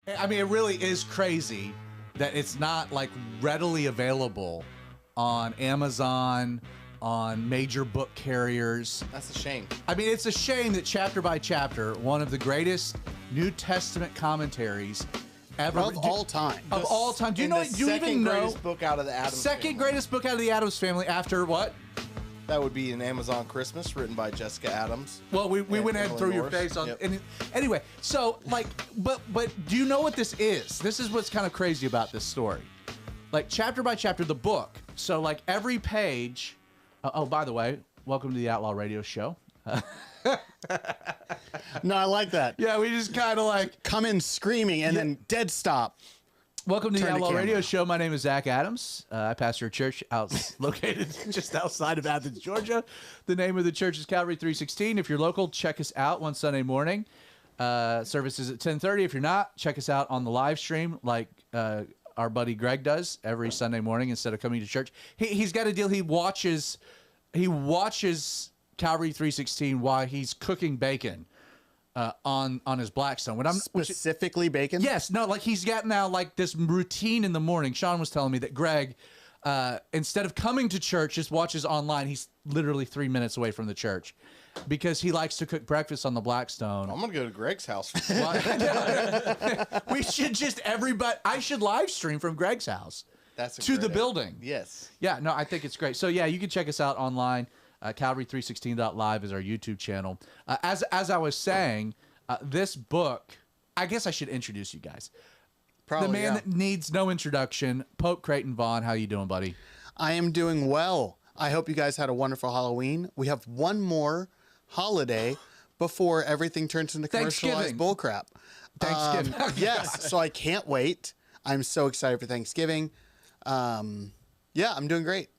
I mean, it really is crazy that it's not like readily available on Amazon, on major book carriers. That's a shame. I mean, it's a shame that chapter by chapter, one of the greatest New Testament commentaries ever Of all time. Of all time. Do you know? The Do you even know? greatest book out of the Addams Second family. greatest book out of the Addams family after what? That would be An Amazon Christmas, written by Jessica Adams. Well, we went ahead and threw your Norris. face on. Yep. And anyway, so like, but do you know what this is? This is what's kind of crazy about this story. Like chapter by chapter, the book. So like every page. Oh, by the way, welcome to the Outlaw Radio Show. No, I like that. Yeah, we just kind of like Come in screaming and then dead stop. welcome to the Turn the Outlaw camera. Radio Show. My name is Zach Adams. I pastor a church located just outside of Athens, Georgia. The name of the church is Calvary 316. If you're local, check us out one Sunday morning. Service is at 10:30. If you're not, check us out on the live stream like our buddy Greg does every Sunday morning instead of coming to church. He's got a deal. He watches Calvary 316 while he's cooking bacon on his Blackstone. Specifically bacon? Yes, no, like he's got now like this routine in the morning. Sean was telling me that Greg, instead of coming to church, just watches online. He's literally 3 minutes away from the church because he likes to cook breakfast on the Blackstone. I'm going to go to Greg's house. We should I should live stream from Greg's house That's a to great the idea. building. Yes. Yeah, no, I think it's great. So yeah, you can check us out online. Calvary316.live is our YouTube channel. As I was saying, this book, I guess I should introduce you guys. Probably, The man yeah. that needs no introduction, Pope Creighton Vaughn. How you doing, buddy? I am doing well. I hope you guys had a wonderful Halloween. We have one more holiday before everything turns into commercialized Thanksgiving. bullcrap. Thanksgiving. Yes, so I can't wait. I'm so excited for Thanksgiving. Yeah, I'm doing great.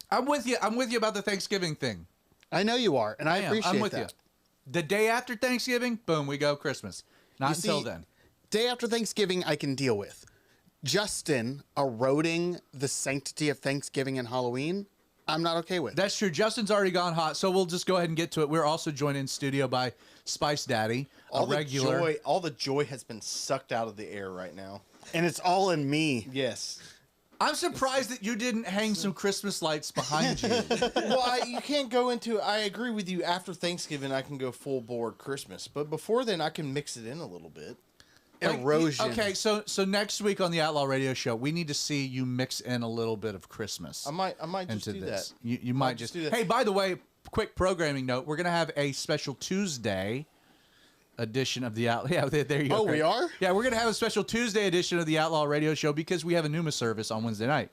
I'm with you. I'm with you about the Thanksgiving thing. I know you are, and I appreciate I'm with that. you. The day after Thanksgiving, boom, we go Christmas. Not You until see, then. Day after Thanksgiving, I can deal with. Justin eroding the sanctity of Thanksgiving and Halloween, I'm not okay with. That's true. Justin's already gone hot, so we'll just go ahead and get to it. We're also joined in studio by Spice Daddy, All a regular. all the joy has been sucked out of the air right now. And it's all in me. Yes. I'm surprised that you didn't hang some Christmas lights behind you. Well, you can't go into. I agree with you. After Thanksgiving, I can go full board Christmas, but before then, I can mix it in a little bit. Like, Erosion. Okay, so next week on the Outlaw Radio Show, we need to see you mix in a little bit of Christmas. I might just into do this. that. You might just do that. Hey, by the way, quick programming note: we're gonna have a special Tuesday edition of the Outlaw. Yeah, there you go. Oh, we Craig. are? Yeah, we're gonna have a special Tuesday edition of the Outlaw Radio Show because we have a Numa service on Wednesday night.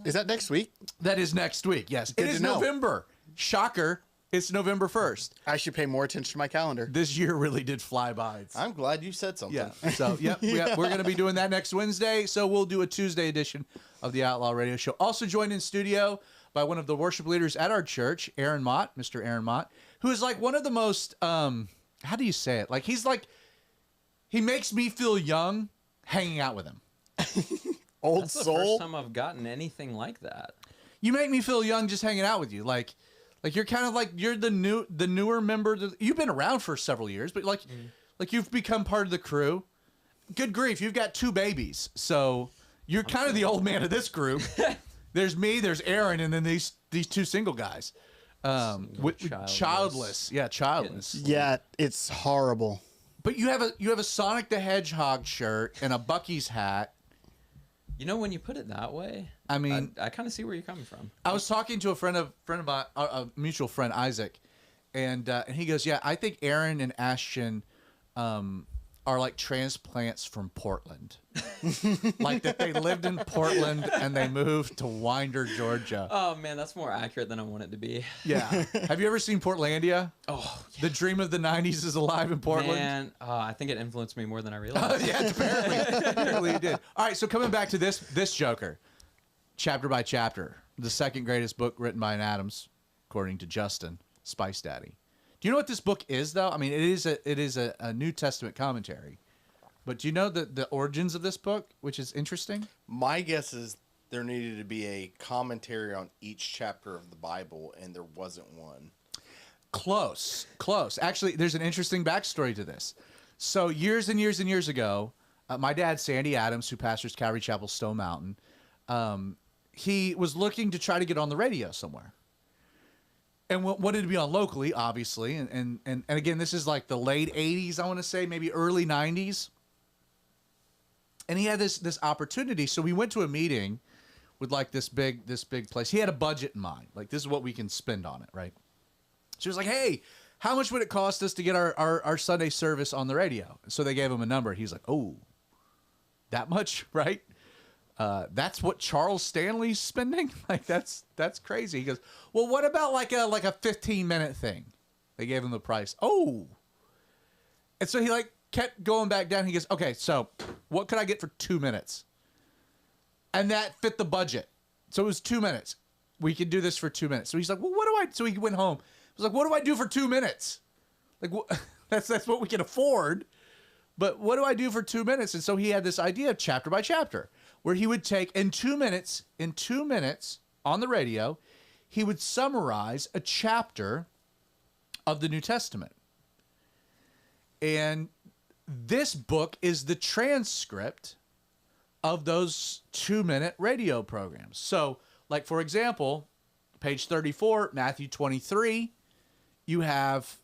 Is that next week? That is next week. Yes, Good it to is know. November. Shocker! It's November 1st. I should pay more attention to my calendar. This year really did fly by. I'm glad you said something. Yeah. So, yep, we're going to be doing that next Wednesday. So we'll do a Tuesday edition of the Outlaw Radio Show. Also joined in studio by one of the worship leaders at our church, Aaron Mott, Mr. Aaron Mott, who is like one of the most, how do you say it? Like, he makes me feel young hanging out with him. Old That's the soul. first time I've gotten anything like that. You make me feel young just hanging out with you. Like you're kind of like, you're the newer member. You've been around for several years, but like you've become part of the crew. Good grief, you've got 2 babies, so you're kind of the old man of this group. There's me, there's Aaron, and then these 2 single guys. Childless. Yeah, childless. Yeah, it's horrible. But you have a Sonic the Hedgehog shirt and a Bucky's hat. You know, when you put it that way, I mean, I kind of see where you're coming from. I was talking to a friend of mine, a mutual friend, Isaac, and he goes, "Yeah, I think Aaron and Ashton are like transplants from Portland, like that they lived in Portland and they moved to Winder, Georgia." Oh man, that's more accurate than I want it to be. Yeah. Have you ever seen Portlandia? Oh, yeah. The dream of the '90s is alive in Portland. Man, I think it influenced me more than I realized. Yeah, apparently it did. All right, so coming back to this Joker, chapter by chapter, the second greatest book written by an Adams, according to Justin, Spice Daddy. Do you know what this book is, though? I mean, it is a New Testament commentary, but do you know the origins of this book, which is interesting? My guess is there needed to be a commentary on each chapter of the Bible, and there wasn't one. Close. Actually, there's an interesting backstory to this. So years and years and years ago, my dad, Sandy Adams, who pastors Calvary Chapel Stone Mountain, he was looking to try to get on the radio somewhere. And wanted to be on locally, obviously. And again, this is like the late 80s, I want to say, maybe early 90s. And he had this opportunity. So we went to a meeting with like this big place. He had a budget in mind. Like, this is what we can spend on it, right? So he was like, hey, how much would it cost us to get our Sunday service on the radio? So they gave him a number. He's like, oh, that much, right? That's what Charles Stanley's spending? Like, that's crazy. He goes, well, what about like a 15-minute thing? They gave him the price. Oh. And so he like kept going back down. He goes, okay, so what could I get for 2 minutes? And that fit the budget. So it was 2 minutes. We could do this for 2 minutes. So he's like, well, so he went home. He was like, what do I do for 2 minutes? Like, that's what we can afford. But what do I do for 2 minutes? And so he had this idea of chapter by chapter, where he would take in 2 minutes on the radio, he would summarize a chapter of the New Testament. And this book is the transcript of those 2-minute radio programs. So, like, for example, page 34, Matthew 23, you have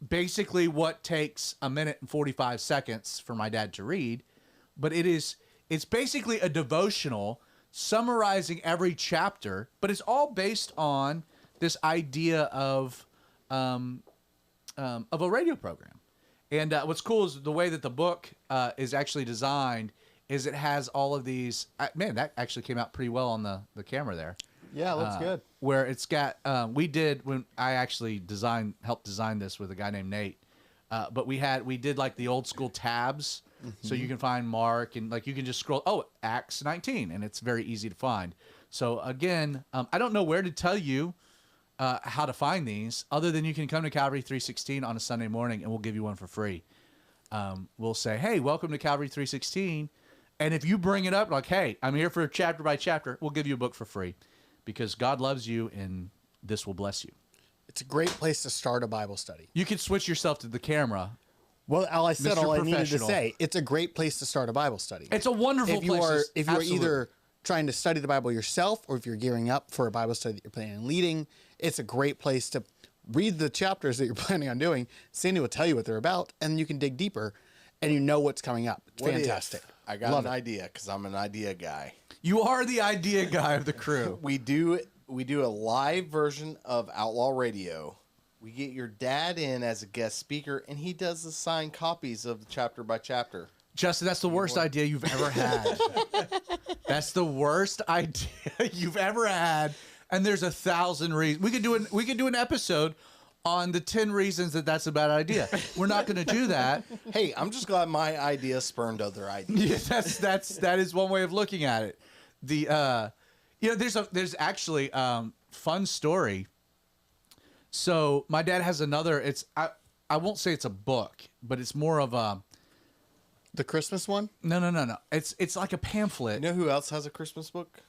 basically what takes 1 minute and 45 seconds for my dad to read, but it's basically a devotional summarizing every chapter, but it's all based on this idea of a radio program. And what's cool is the way that the book is actually designed is it has all of these. Man, that actually came out pretty well on the camera there. Yeah, looks good. Where it's got, when I actually helped design this with a guy named Nate. But we did like the old school tabs. So you can find Mark and like you can just scroll. Oh, Acts 19, and it's very easy to find. So again, I don't know where to tell you how to find these, other than you can come to Calvary 316 on a Sunday morning, and we'll give you one for free. We'll say, hey, welcome to Calvary 316, and if you bring it up like, hey, I'm here for chapter by chapter, we'll give you a book for free, because God loves you, and this will bless you. It's a great place to start a Bible study. You can switch yourself to the camera. Well, I said Mr. all I needed to Professional. say. It's a great place to start a Bible study. It's a wonderful if you place. are if you are Absolutely. either trying to study the Bible yourself or if you're gearing up for a Bible study that you're planning on leading, it's a great place to read the chapters that you're planning on doing. Sandy will tell you what they're about, and you can dig deeper, and you know what's coming up. It's What fantastic. if I got Love an it. idea because I'm an idea guy. You are the idea guy of the crew. We do a live version of Outlaw Radio. We get your dad in as a guest speaker, and he does the signed copies of the chapter by chapter. Justin, that's the worst idea you've ever had. That's the worst idea you've ever had, and there's 1,000 reasons. We could do an episode on the 10 reasons that that's a bad idea. We're not going to do that. Hey, I'm just glad my idea spurned other ideas. Yeah, that is one way of looking at it. There's actually fun story. So my dad has another. I won't say it's a book, but it's more of a. The Christmas one? No. It's like a pamphlet. You know who else has a Christmas book?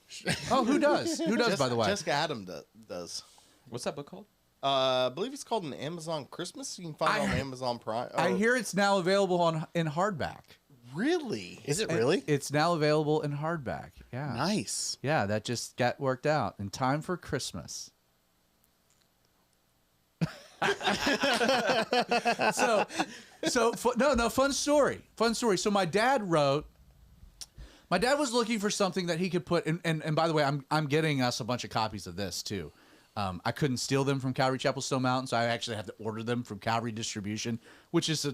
Oh, who does? Who does, by the way? Jessica Adam does. What's that book called? I believe it's called an Amazon Christmas. You can find it on Amazon Prime. I hear it's now available in hardback. Really? Is it really? It's now available in hardback. Yeah. Nice. Yeah, that just got worked out in time for Christmas. Fun story. So my dad was looking for something that he could put and by the way, I'm getting us a bunch of copies of this too. I couldn't steal them from Calvary Chapel Stone Mountain, so I actually have to order them from Calvary Distribution, which is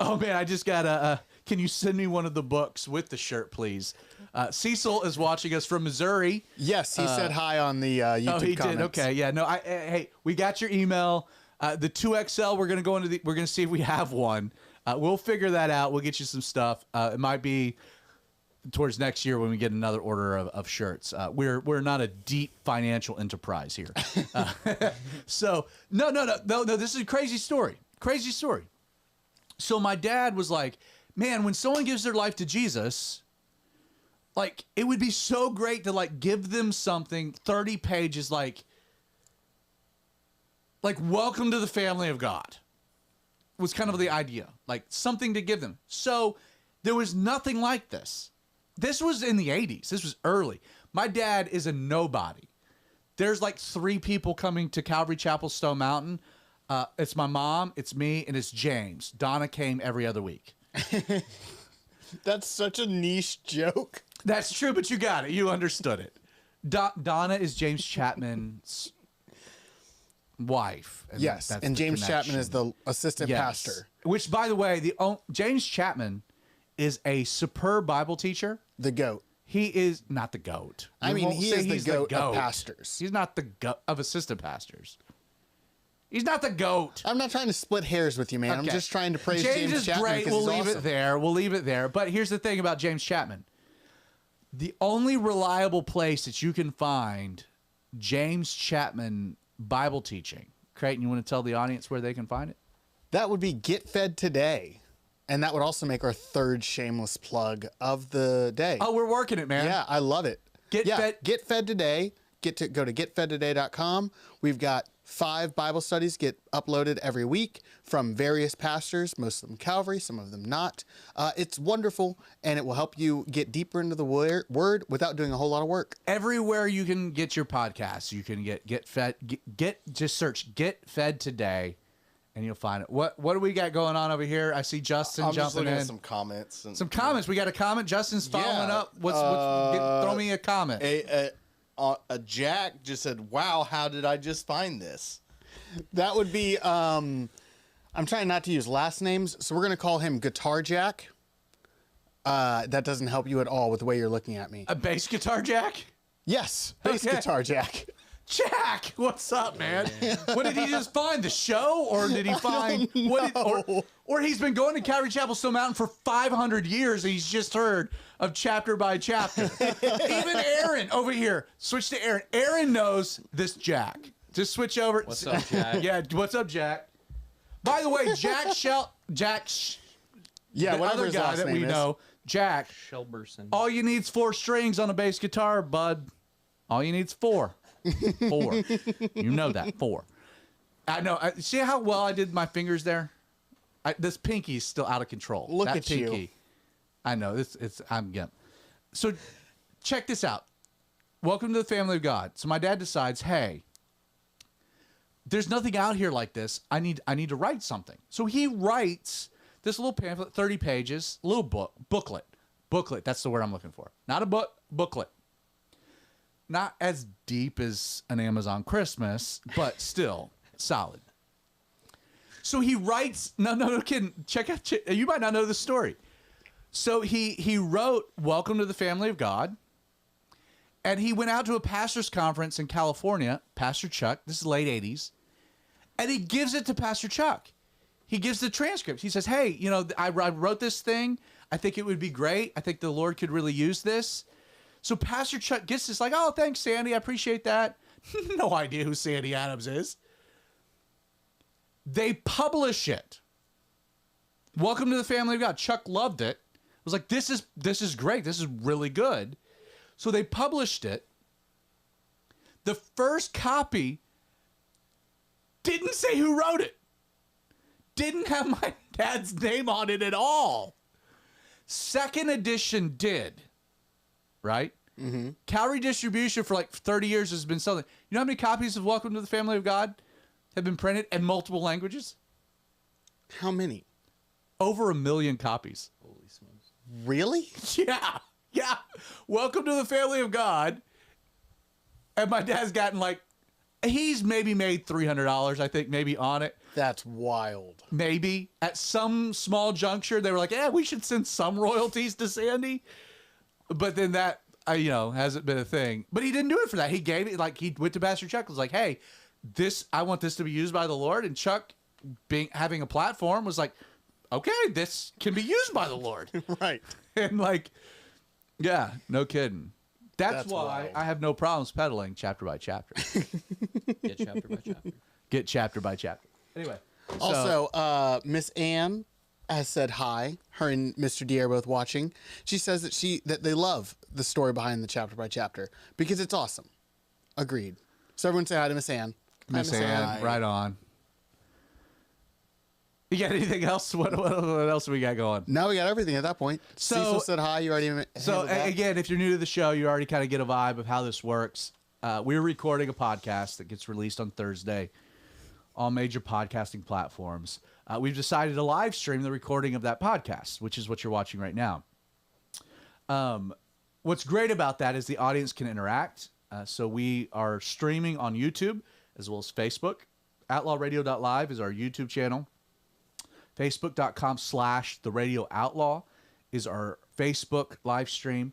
oh man, I just got can you send me one of the books with the shirt, please? Cecil is watching us from Missouri. Yes, he said hi on the YouTube Oh, he comments. did. Okay, yeah. No, hey, we got your email. The 2XL, we're gonna see if we have one. We'll figure that out. We'll get you some stuff. It might be towards next year when we get another order of shirts. We're not a deep financial enterprise here. So no. This is a crazy story. Crazy story. So my dad was like, man, when someone gives their life to Jesus, like, it would be so great to like give them something 30 pages like welcome to the family of God. was kind of the idea, like something to give them. So there was nothing like this. This was in the 80s. This was early. My dad is a nobody. There's like 3 people coming to Calvary Chapel Stone Mountain. It's my mom, it's me, and it's James. Donna came every other week. That's such a niche joke. That's true, but you got it. You understood it. Donna is James Chapman's wife. And Yes, that's and the James Chapman is connection. the assistant Yes. pastor. Which, by the way, James Chapman is a superb Bible teacher. The goat. He is not the goat. I We mean, won't he say is the he's goat of pastors. He's not the goat of assistant pastors. He's not the goat. I'm not trying to split hairs with you, man. I'm Okay. just trying to praise James James is Chapman great. because We'll he's leave awesome. it there. We'll leave it there. But here's the thing about James Chapman. The only reliable place that you can find James Chapman Bible teaching. Creighton, you want to tell the audience where they can find it? That would be Get Fed Today. And that would also make our third shameless plug of the day. Oh, we're working it, man. Yeah, I love it. Get Fed- Get Fed Today. Go to getfedtoday.com. We've got 5 Bible studies get uploaded every week from various pastors, most of them Calvary, some of them not. It's wonderful, and it will help you get deeper into the word without doing a whole lot of work. Everywhere you can get your podcasts, you can get fed. Just search Get Fed Today, and you'll find it. What do we got going on over here? I see Justin I'm just jumping looking in. at some comments. And, Some comments. We got a comment. Justin's following Yeah, up. Throw me a comment. A Jack just said, "Wow, how did I just find this?" That would be, I'm trying not to use last names, so we're going to call him Guitar Jack. That doesn't help you at all with the way you're looking at me. A bass guitar, Jack? Yes, bass Okay. Guitar Jack. Jack, what's up, man? What did he just find? The show, or did he find or he's been going to Calvary Chapel Stone Mountain for 500 years, and he's just heard of chapter by chapter. Even Aaron over here. Switch to Aaron. Aaron knows this Jack. Just switch over. What's up, Jack? Yeah, what's up, Jack? By the way, Yeah, the whatever other his guy last that name we is. know, Jack. Shelberson. All you need's 4 strings on a bass guitar, bud. All you need's 4. 4. You know that. 4. I know. See how well I did my fingers there? This pinky's still out of control. Look that at pinky. you. I know. So check this out. Welcome to the family of God. So my dad decides, hey, there's nothing out here like this. I need to write something. So he writes this little pamphlet, 30 pages, little booklet. Booklet, that's the word I'm looking for. Not a book, booklet. Not as deep as an Amazon Christmas, but still solid. So he writes, no kidding. You might not know the story. So he wrote Welcome to the Family of God. And he went out to a pastor's conference in California, Pastor Chuck, this is late 80s, and he gives it to Pastor Chuck. He gives the transcript. He says, hey, I wrote this thing. I think it would be great. I think the Lord could really use this. So Pastor Chuck gets this like, oh, thanks, Sandy. I appreciate that. No idea who Sandy Adams is. They publish it. Welcome to the Family of God. Chuck loved it. Was like, this is great. This is really good. So they published it. The first copy didn't say who wrote it. Didn't have my dad's name on it at all. Second edition did. Right? Mm-hmm. Calvary Distribution for like 30 years has been selling. You know how many copies of Welcome to the Family of God have been printed in multiple languages? How many? Over 1 million copies. Holy smokes. Really? Yeah. Welcome to the Family of God. And my dad's gotten he's maybe made $300, I think, maybe on it. That's wild. Maybe. At some small juncture, they were like, we should send some royalties to Sandy. But then that, hasn't been a thing. But he didn't do it for that. He gave it, he went to Pastor Chuck, was like, hey, I want this to be used by the Lord. And Chuck, having a platform, was like, okay, this can be used by the Lord. Right. And yeah, no kidding. That's why wild. I have no problems peddling chapter by chapter. Get chapter by chapter. Get chapter by chapter. Anyway. Also, Miss Ann has said hi. Her and Mr. D are both watching. She says that they love the story behind the chapter by chapter because it's awesome. Agreed. So everyone say hi to Miss Ann. Miss Ann, right on. You got anything else? What else we got going? Now we got everything at that point. So- Cecil said hi. You already. So handled that? again, if you're new to the show, you already kind of get a vibe of how this works. We're recording a podcast that gets released on Thursday on major podcasting platforms. We've decided to live stream the recording of that podcast, which is what you're watching right now. What's great about that is the audience can interact. So we are streaming on YouTube as well as Facebook. OutlawRadio.live is our YouTube channel. Facebook.com/TheRadioOutlaw is our Facebook live stream.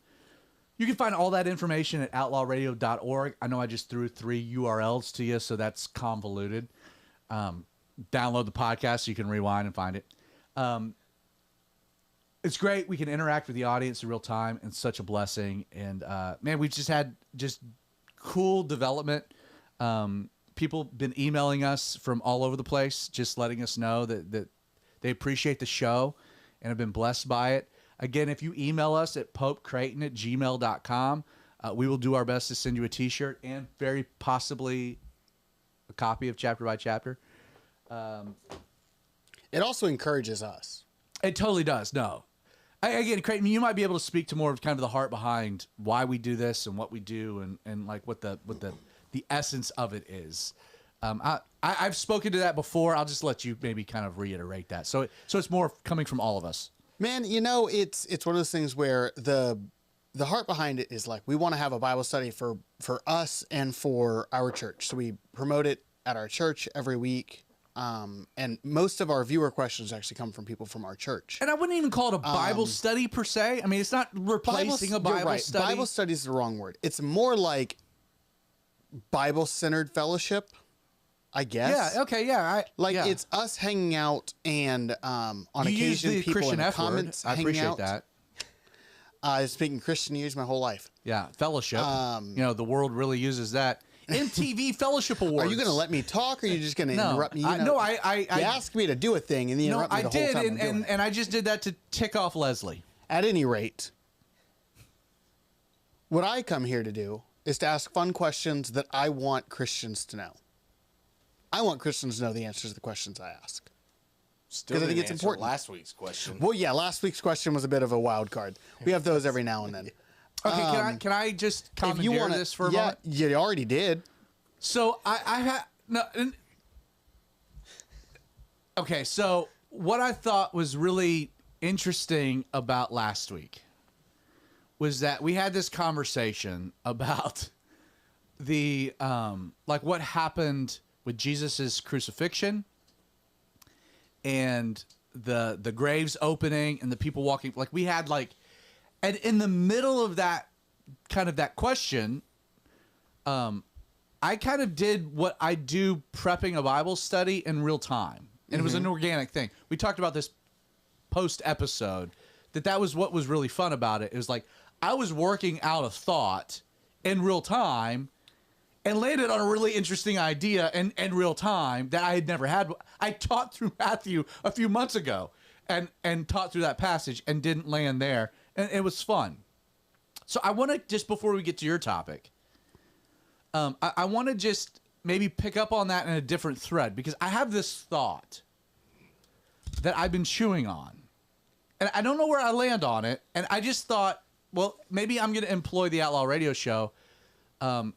You can find all that information at outlawradio.org. I know I just threw 3 URLs to you, so that's convoluted. Download the podcast so you can rewind and find it. It's great. We can interact with the audience in real time, and such a blessing. And man, we've just had cool development. People been emailing us from all over the place, just letting us know that they appreciate the show and have been blessed by it. Again, if you email us at popecreighton@gmail.com, we will do our best to send you a t-shirt and very possibly a copy of Chapter by Chapter. It also encourages us. It totally does. No. Again, Creighton, you might be able to speak to more of kind of the heart behind why we do this and what we do and like what the essence of it is. I've spoken to that before. I'll just let you maybe kind of reiterate that. So it's more coming from all of us. Man, you know, it's one of those things where the heart behind it is like we want to have a Bible study for us and for our church. So we promote it at our church every week. And most of our viewer questions actually come from people from our church. And I wouldn't even call it a Bible study per se. I mean, it's not replacing a Bible you're right. study. Bible study is the wrong word. It's more like Bible-centered fellowship, I guess. Yeah. Okay. Yeah. It's us hanging out and on you use occasion the people Christian in the F word. comments I hanging appreciate out. that. I've speaking Christian years my whole life. Yeah. Fellowship. The world really uses that. MTV Fellowship Awards. Are you going to let me talk, or are you just going to No. interrupt me? You I asked me to do a thing, and you interrupt me the whole did, time I'm doing it. and I just did that to tick off Leslie. At any rate, what I come here to do is to ask fun questions that I want Christians to know. I want Christians to know the answers to the questions I ask. Still 'Cause I think didn't it's answer important. last week's question. Well, yeah, last week's question was a bit of a wild card. We have those every now and then. Okay, can I just If you commandeer want this for a moment? you already did. So I had no. Okay, so what I thought was really interesting about last week was that we had this conversation about the like what happened with Jesus's crucifixion and the graves opening and the people walking. Like we had and in the middle of that kind of that question, I kind of did what I do prepping a Bible study in real time. And it was an organic thing. We talked about this post episode, that was what was really fun about it. It was like I was working out a thought in real time and landed on a really interesting idea in real time that I had never had. I taught through Matthew a few months ago and taught through that passage and didn't land there. And it was fun. So I want to, just before we get to your topic, I want to just maybe pick up on that in a different thread, because I have this thought that I've been chewing on. And I don't know where I land on it. And I just thought, well, maybe I'm going to employ the Outlaw Radio Show. Why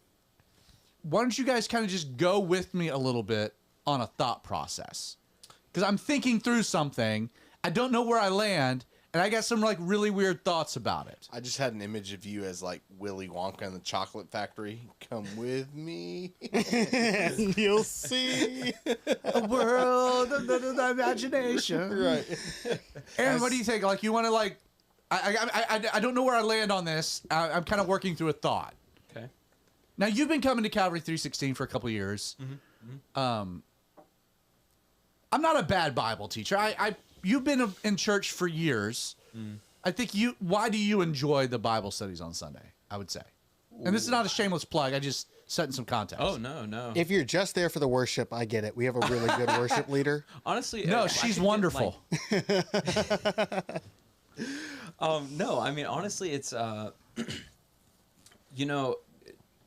don't you guys kind of just go with me a little bit on a thought process? Because I'm thinking through something. I don't know where I land. And I got some really weird thoughts about it. I just had an image of you as Willy Wonka in the chocolate factory. Come with me. And you'll see. A world of the imagination. Right. Aaron, what do you think? You want to I don't know where I land on this. I'm kind of working through a thought. Okay. Now you've been coming to Calvary 316 for a couple of years. I'm not a bad Bible teacher. You've been in church for years. I think why do you enjoy the Bible studies on Sunday? I would say. And this is not a shameless plug. I just set in some context. Oh, no. If you're just there for the worship, I get it. We have a really good worship leader. Honestly, No, I she's could get, wonderful. No, I mean, honestly, it's,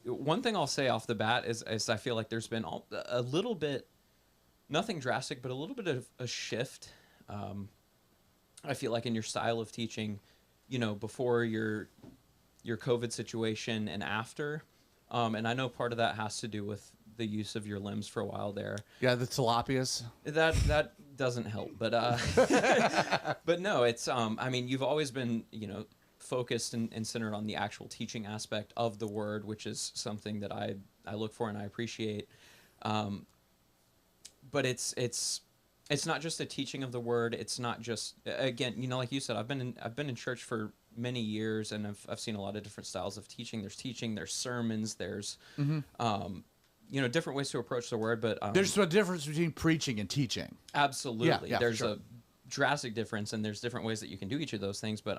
one thing I'll say off the bat is I feel like there's been a little bit, nothing drastic, but a little bit of a shift. I feel like in your style of teaching, you know, before your COVID situation and after. And I know part of that has to do with the use of your limbs for a while there. Yeah, the tilapias. That doesn't help, but but no, it's I mean, you've always been, you know, focused and centered on the actual teaching aspect of the word, which is something that I look for and I appreciate. But it's not just the teaching of the word. It's not just, again, you know, like you said, I've been in church for many years, and I've seen a lot of different styles of teaching. There's sermons, there's you know, different ways to approach the word, but There's a difference between preaching and teaching. absolutely. Yeah, There's sure. a drastic difference, and there's different ways that you can do each of those things. But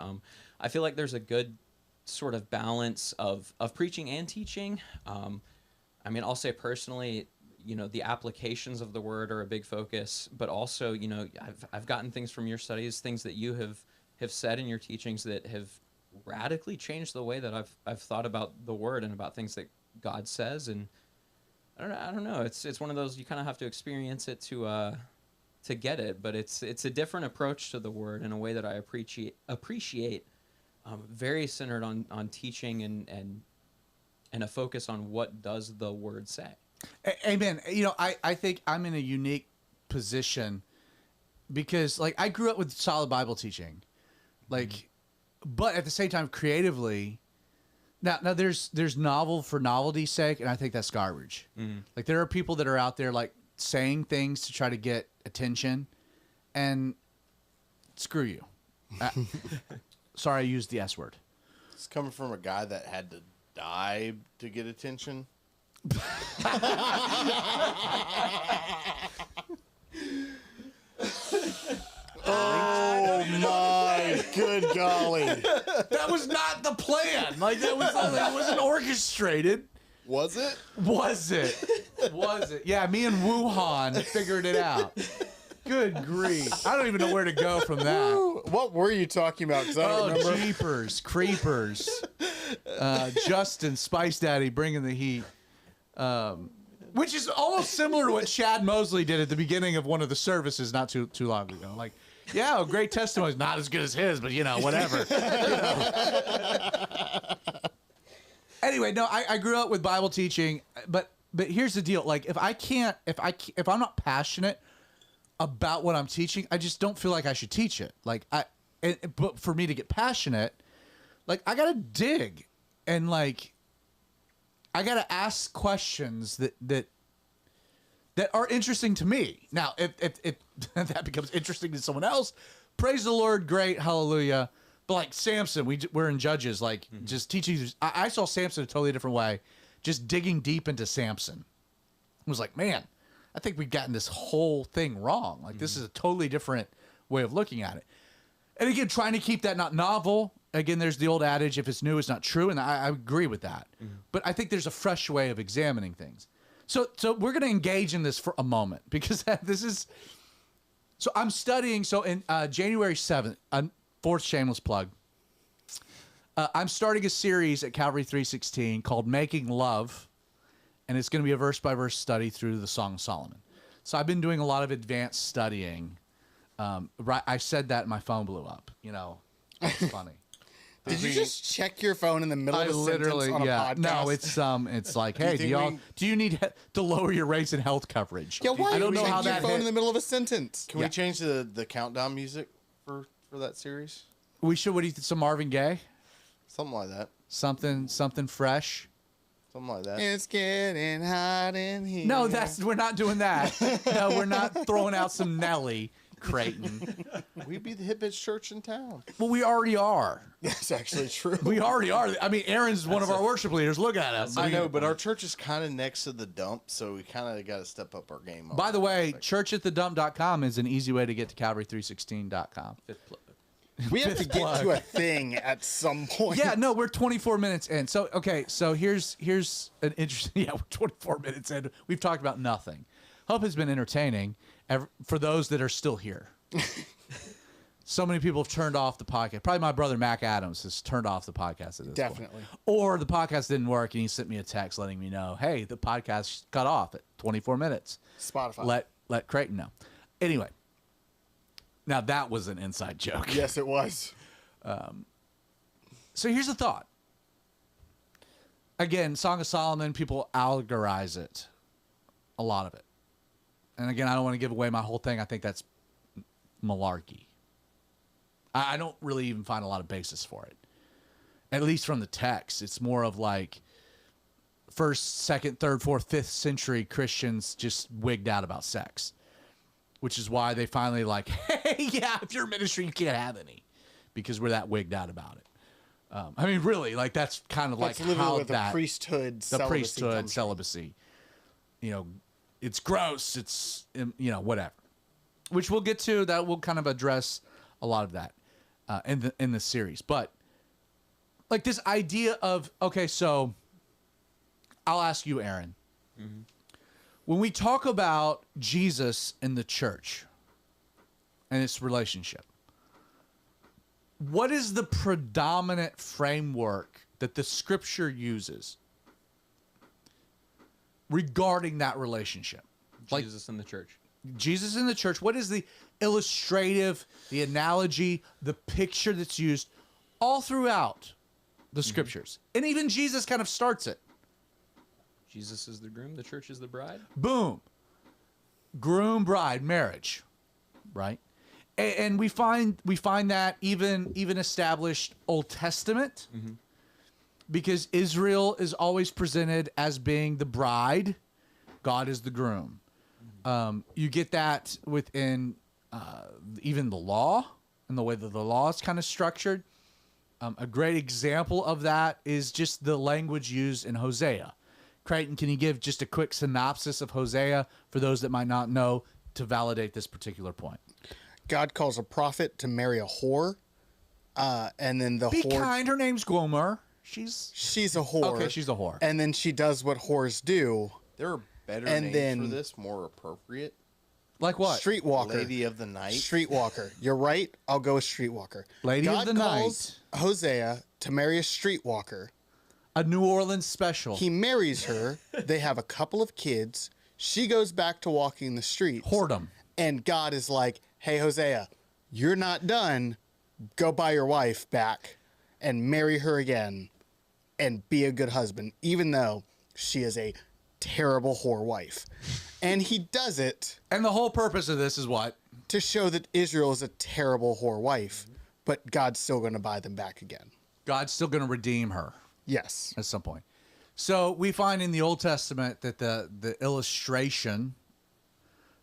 I feel like there's a good sort of balance of preaching and teaching. I mean, I'll say personally, you know, the applications of the word are a big focus, but also, you know, I've gotten things from your studies, things that you have said in your teachings that have radically changed the way that I've thought about the word and about things that God says. And I don't know. It's one of those, you kind of have to experience it to get it, but it's a different approach to the word in a way that I appreciate. Very centered on teaching and a focus on what does the word say. Amen. You know, I think I'm in a unique position because, like, I grew up with solid Bible teaching, like, but at the same time, creatively. Now there's novel for novelty's sake, and I think that's garbage. Like, there are people that are out there like saying things to try to get attention, and screw you. Sorry, I used the S word. It's coming from a guy that had to die to get attention. Oh my good golly. That was not the plan. Like, that wasn't orchestrated. Was it? Was it? Was it? Yeah, me and Wuhan figured it out. Good grief. I don't even know where to go from that. What were you talking about? 'Cause I don't Oh, remember. jeepers, creepers. Justin, Spice Daddy, bringing the heat. Which is almost similar to what Chad Mosley did at the beginning of one of the services not too long ago. Like, yeah, a great testimony. Not as good as his, but, you know, whatever. Anyway, no, I grew up with Bible teaching, but here's the deal. Like, if I'm not passionate about what I'm teaching, I just don't feel like I should teach it. Like, but for me to get passionate, like, I gotta dig, and, like, I gotta ask questions that are interesting to me. Now, if that becomes interesting to someone else, praise the Lord, great, hallelujah. But, like, Samson, we're in Judges, like, just teaching. I saw Samson a totally different way, just digging deep into Samson. I was like, man, I think we've gotten this whole thing wrong. Like, this is a totally different way of looking at it. And again, trying to keep that not novel. Again, there's the old adage, if it's new, it's not true. And I agree with that. But I think there's a fresh way of examining things. So we're going to engage in this for a moment, because this is... So I'm studying. So in January 7th, fourth shameless plug, I'm starting a series at Calvary 316 called Making Love. And it's going to be a verse-by-verse study through the Song of Solomon. So I've been doing a lot of advanced studying. Right, I said that and my phone blew up. You know, it's funny. Did you just check your phone in the middle of a literally, sentence on yeah. a podcast? No, it's like, hey, do you need to lower your rates in health coverage? Yeah, why? I don't know check how your that phone in hit. the middle of a sentence. Can we change the countdown music for that series? We should. What do you think? Some Marvin Gaye, Something like that. something fresh. Something like that. It's getting hot in here. No, we're not doing that. No, we're not throwing out some Nelly, Creighton. We'd be the hippest church in town. Well, we already are. That's actually true. We already are. I mean, Aaron's one of our worship leaders. Look at us. I know, but our church is kind of next to the dump, so we kind of got to step up our game. By the way, churchatthedump.com is an easy way to get to Calvary316.com. Fifth plug. We have to get to a thing at some point. Yeah, no, we're 24 minutes in. So, okay, so here's an interesting... Yeah, we're 24 minutes in. We've talked about nothing. Hope has been entertaining for those that are still here. So many people have turned off the podcast. Probably my brother, Mac Adams, has turned off the podcast at this Definitely. point. Or the podcast didn't work, and he sent me a text letting me know, hey, the podcast cut off at 24 minutes. Spotify. let Creighton know. Anyway, now that was an inside joke. Yes, it was. So here's the thought. Again, Song of Solomon, people allegorize it, a lot of it. And again, I don't want to give away my whole thing. I think that's malarkey. I don't really even find a lot of basis for it. At least from the text. It's more of like 1st, 2nd, 3rd, 4th, 5th century Christians just wigged out about sex. Which is why they finally like, hey, yeah, if you're a ministry, you can't have any. Because we're that wigged out about it. I mean, really, like that's kind of That's like literally how what that the priesthood celibacy. You know, it's gross. It's whatever. Which we'll get to. That will kind of address a lot of that in the series. But like this idea of okay, so I'll ask you, Aaron. Mm-hmm. When we talk about Jesus in the church and its relationship, what is the predominant framework that the scripture uses regarding that relationship? Jesus in the church. Jesus in the church. What is the illustrative, the analogy, the picture that's used all throughout the scriptures? And even Jesus kind of starts it. Jesus is the groom, the church is the bride. Boom. Groom, bride, marriage. Right? And we find that even established Old Testament, because Israel is always presented as being the bride, God is the groom. You get that within even the law and the way that the law is kind of structured. A great example of that is just the language used in Hosea. Creighton, can you give just a quick synopsis of Hosea for those that might not know to validate this particular point? God calls a prophet to marry a whore, and then the Be whore. kind. Her name's Gomer. She's a whore. Okay, she's a whore. And then she does what whores do. There are better And names then- for this, more appropriate. Like what? Streetwalker. Lady of the Night. Streetwalker. You're right. I'll go with Streetwalker. Lady of God the calls Hosea to marry a streetwalker. A New Orleans special. He marries her. They have a couple of kids. She goes back to walking the streets. Whoredom. And God is like, hey, Hosea, you're not done. Go buy your wife back and marry her again and be a good husband, even though she is a terrible whore wife. And he does it And the whole purpose of this is what? to show that Israel is a terrible whore wife, but God's still going to buy them back again. God's still going to redeem her Yes. at some point. So we find in the Old Testament that the illustration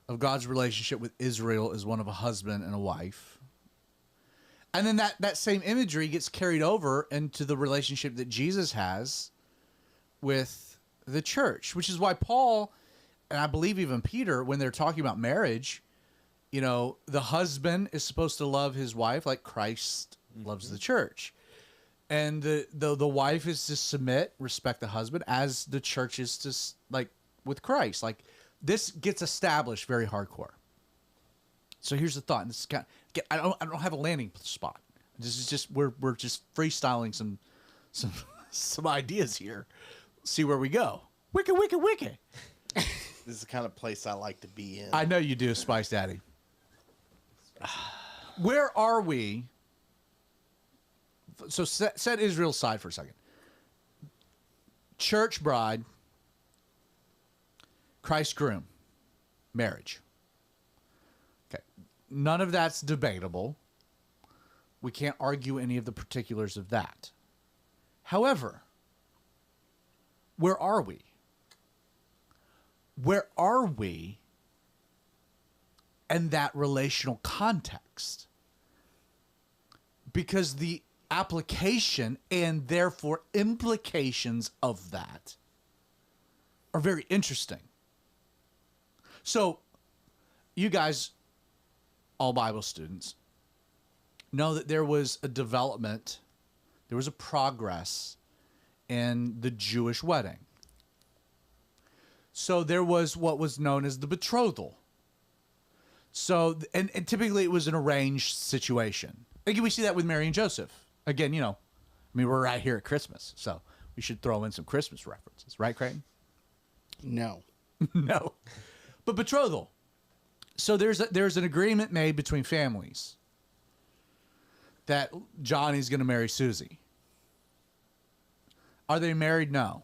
of God's relationship with Israel is one of a husband and a wife. And then that same imagery gets carried over into the relationship that Jesus has with the church, which is why Paul, and I believe even Peter, when they're talking about marriage, the husband is supposed to love his wife like Christ loves the church. And the wife is to submit, respect the husband, as the church is to, like, with Christ. Like, this gets established very hardcore. So here's the thought. And this is I don't have a landing spot. This is just we're just freestyling some ideas here. See where we go. Wicca. This is the kind of place I like to be in. I know you do, Spice Daddy. Where are we? So set Israel aside for a second. Church bride, Christ groom, marriage. Okay. None of that's debatable. We can't argue any of the particulars of that. However, where are we? Where are we in that relational context? Because the application and therefore implications of that are very interesting. So, you guys, all Bible students, know that there was a development, there was a progress in the Jewish wedding. So there was what was known as the betrothal. So, and typically it was an arranged situation. Again, we see that with Mary and Joseph. Again, we're right here at Christmas, so we should throw in some Christmas references, right, Creighton? No. No. But betrothal. So there's an agreement made between families that Johnny's going to marry Susie. Are they married? No.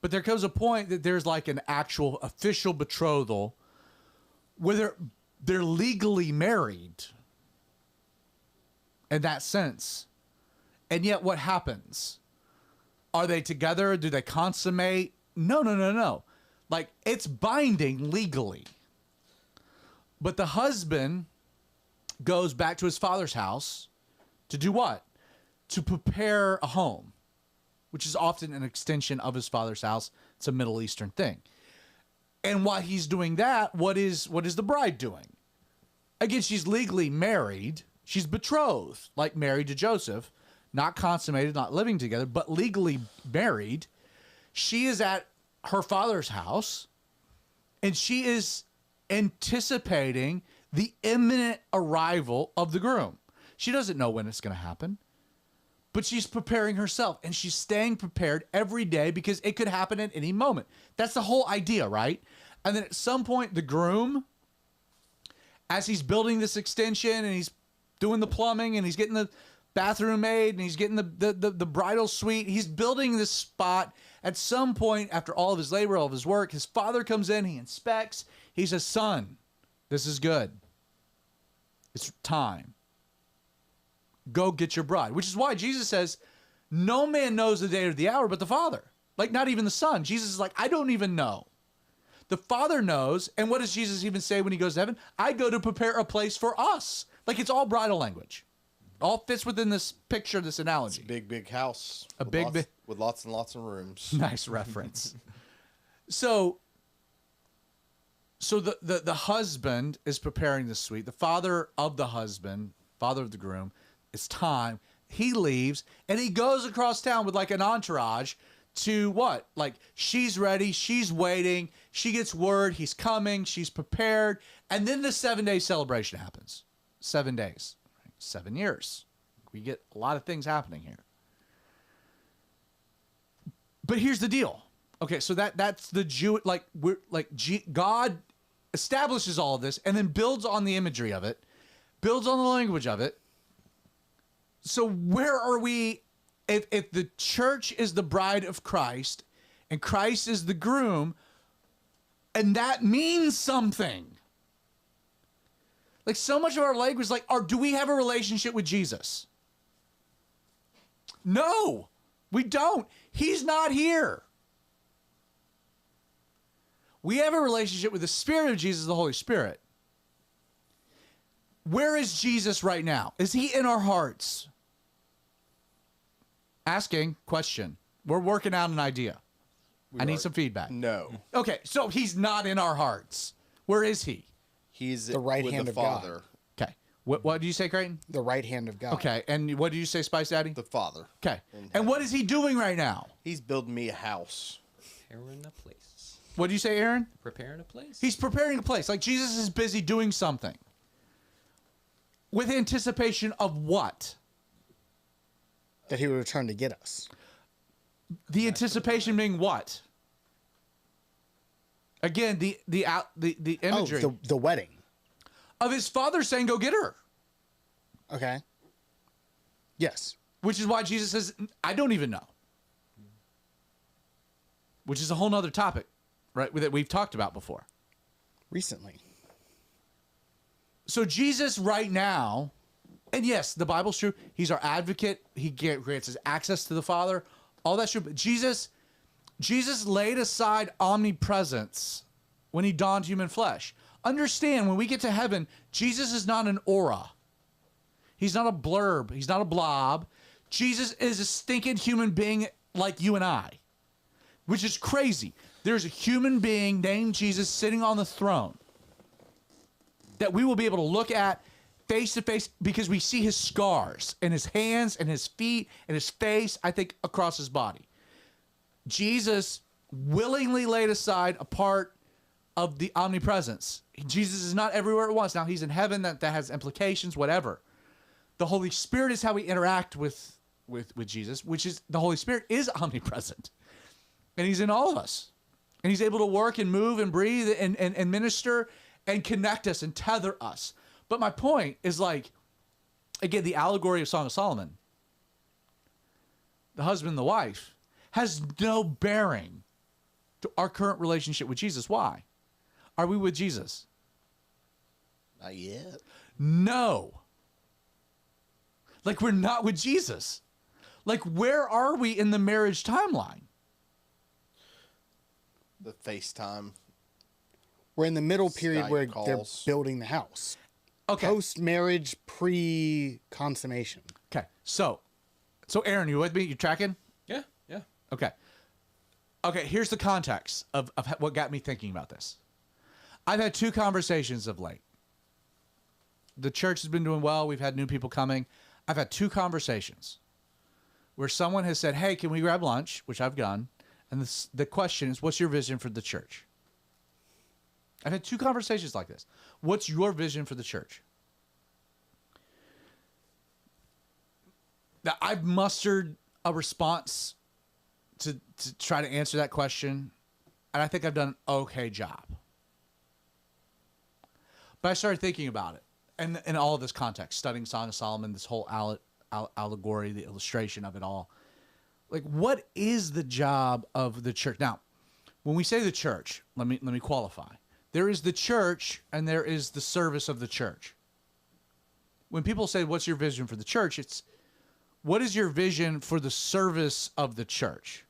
But there comes a point that there's like an actual official betrothal where they're legally married in that sense. And yet what happens? Are they together? Do they consummate? No. Like, it's binding legally. But the husband goes back to his father's house to do what? To prepare a home, which is often an extension of his father's house. It's a Middle Eastern thing. And while he's doing that, what is the bride doing? Again, she's legally married. She's betrothed, like married to Joseph, not consummated, not living together, but legally married. She is at her father's house, and she is anticipating the imminent arrival of the groom. She doesn't know when it's going to happen, but she's preparing herself, and she's staying prepared every day because it could happen at any moment. That's the whole idea, right? And then at some point, the groom, as he's building this extension and he's doing the plumbing and he's getting the bathroom made and he's getting the bridal suite, he's building this spot. At some point, after all of his labor, all of his work, his father comes in, he inspects, he says, "Son, this is good. It's time. Go get your bride." Which is why Jesus says, no man knows the day or the hour but the Father. Like, not even the Son. Jesus is like, I don't even know. The Father knows. And what does Jesus even say when he goes to heaven? I go to prepare a place for us. Like, it's all bridal language. All fits within this picture, this analogy. It's a big house. With lots and lots of rooms. Nice reference. So the husband is preparing the suite. The father of the husband, father of the groom, it's time. He leaves and he goes across town with like an entourage to what? Like, she's ready. She's waiting. She gets word he's coming. She's prepared. And then the 7-day celebration happens. 7 days, 7 years. We get a lot of things happening here. But here's the deal. Okay, so that's the Jew, God establishes all of this and then builds on the imagery of it, builds on the language of it. So where are we if the church is the bride of Christ and Christ is the groom, and that means something? Like, so much of our language, like, do we have a relationship with Jesus? No, we don't. He's not here. We have a relationship with the Spirit of Jesus, the Holy Spirit. Where is Jesus right now? Is he in our hearts? Asking, question. We're working out an idea. I need some feedback. No. Okay, so he's not in our hearts. Where is he? He's the right with hand the of Father. God. Okay. What do you say, Creighton? The right hand of God. Okay, and what do you say, Spice Daddy? The Father. Okay. And what is he doing right now? He's building me a house. Preparing a place. What do you say, Aaron? Preparing a place. He's preparing a place. Like, Jesus is busy doing something. With anticipation of what? That he would return to get us. The anticipation being what? Again, the imagery The wedding. of his father saying, "Go get her." Okay. Yes. Which is why Jesus says, "I don't even know." Which is a whole nother topic, right? That we've talked about before. Recently. So Jesus right now, and yes, the Bible's true. He's our advocate. He grants us access to the Father. All that's true. But Jesus laid aside omnipresence when he donned human flesh. Understand, when we get to heaven, Jesus is not an aura. He's not a blurb. He's not a blob. Jesus is a stinking human being like you and I, which is crazy. There's a human being named Jesus sitting on the throne that we will be able to look at face to face because we see his scars and his hands and his feet and his face, I think, across his body. Jesus willingly laid aside a part of the omnipresence. Jesus is not everywhere at once. Now, he's in heaven. That has implications, whatever. The Holy Spirit is how we interact with Jesus, which is the Holy Spirit is omnipresent. And he's in all of us. And he's able to work and move and breathe and minister and connect us and tether us. But my point is, like, again, the allegory of Song of Solomon, the husband and the wife, has no bearing to our current relationship with Jesus. Why? Are we with Jesus? Not yet. No. Like, we're not with Jesus. Like, where are we in the marriage timeline? The FaceTime. We're in the middle period Skype where calls. they're building the house. Okay. Post-marriage, pre-consummation. Okay. So Aaron, you with me? You tracking? Yeah, yeah. Okay. Okay, here's the context of what got me thinking about this. I've had 2 conversations of late. The church has been doing well. We've had new people coming. I've had 2 conversations where someone has said, hey, can we grab lunch? Which I've done. And the question is, what's your vision for the church? I've had 2 conversations like this. What's your vision for the church? Now, I've mustered a response to try to answer that question, and I think I've done an okay job. But I started thinking about it, and in all of this context, studying Song of Solomon, this whole allegory, the illustration of it all. Like, what is the job of the church? Now, when we say the church, let me qualify. There is the church, and there is the service of the church. When people say, what's your vision for the church? It's, what is your vision for the service of the church?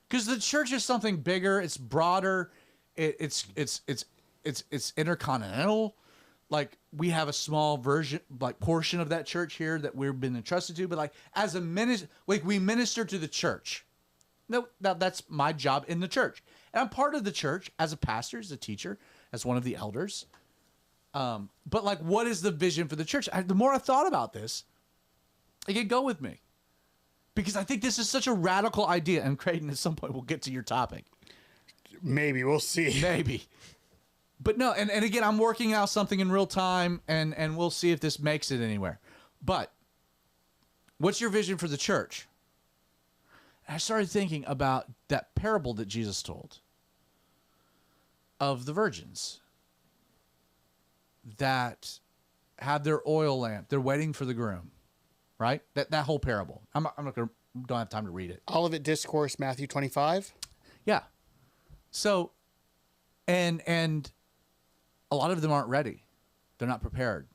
Because the church is something bigger. It's broader. It's intercontinental. Like, we have a small version, like, portion of that church here that we've been entrusted to. But, like, as a minister, like, we minister to the church. No, that's my job in the church. And I'm part of the church as a pastor, as a teacher, as one of the elders. But, like, what is the vision for the church? The more I thought about this, again, go with me. Because I think this is such a radical idea. And Creighton, at some point, we'll get to your topic. Maybe. We'll see. Maybe. But no, and again, I'm working out something in real time, and we'll see if this makes it anywhere. But what's your vision for the church? And I started thinking about that parable that Jesus told of the virgins that have their oil lamp. They're waiting for the groom, right? That whole parable. I'm not gonna, don't have time to read it. Olivet Discourse, Matthew 25. Yeah. So, and a lot of them aren't ready. They're not prepared.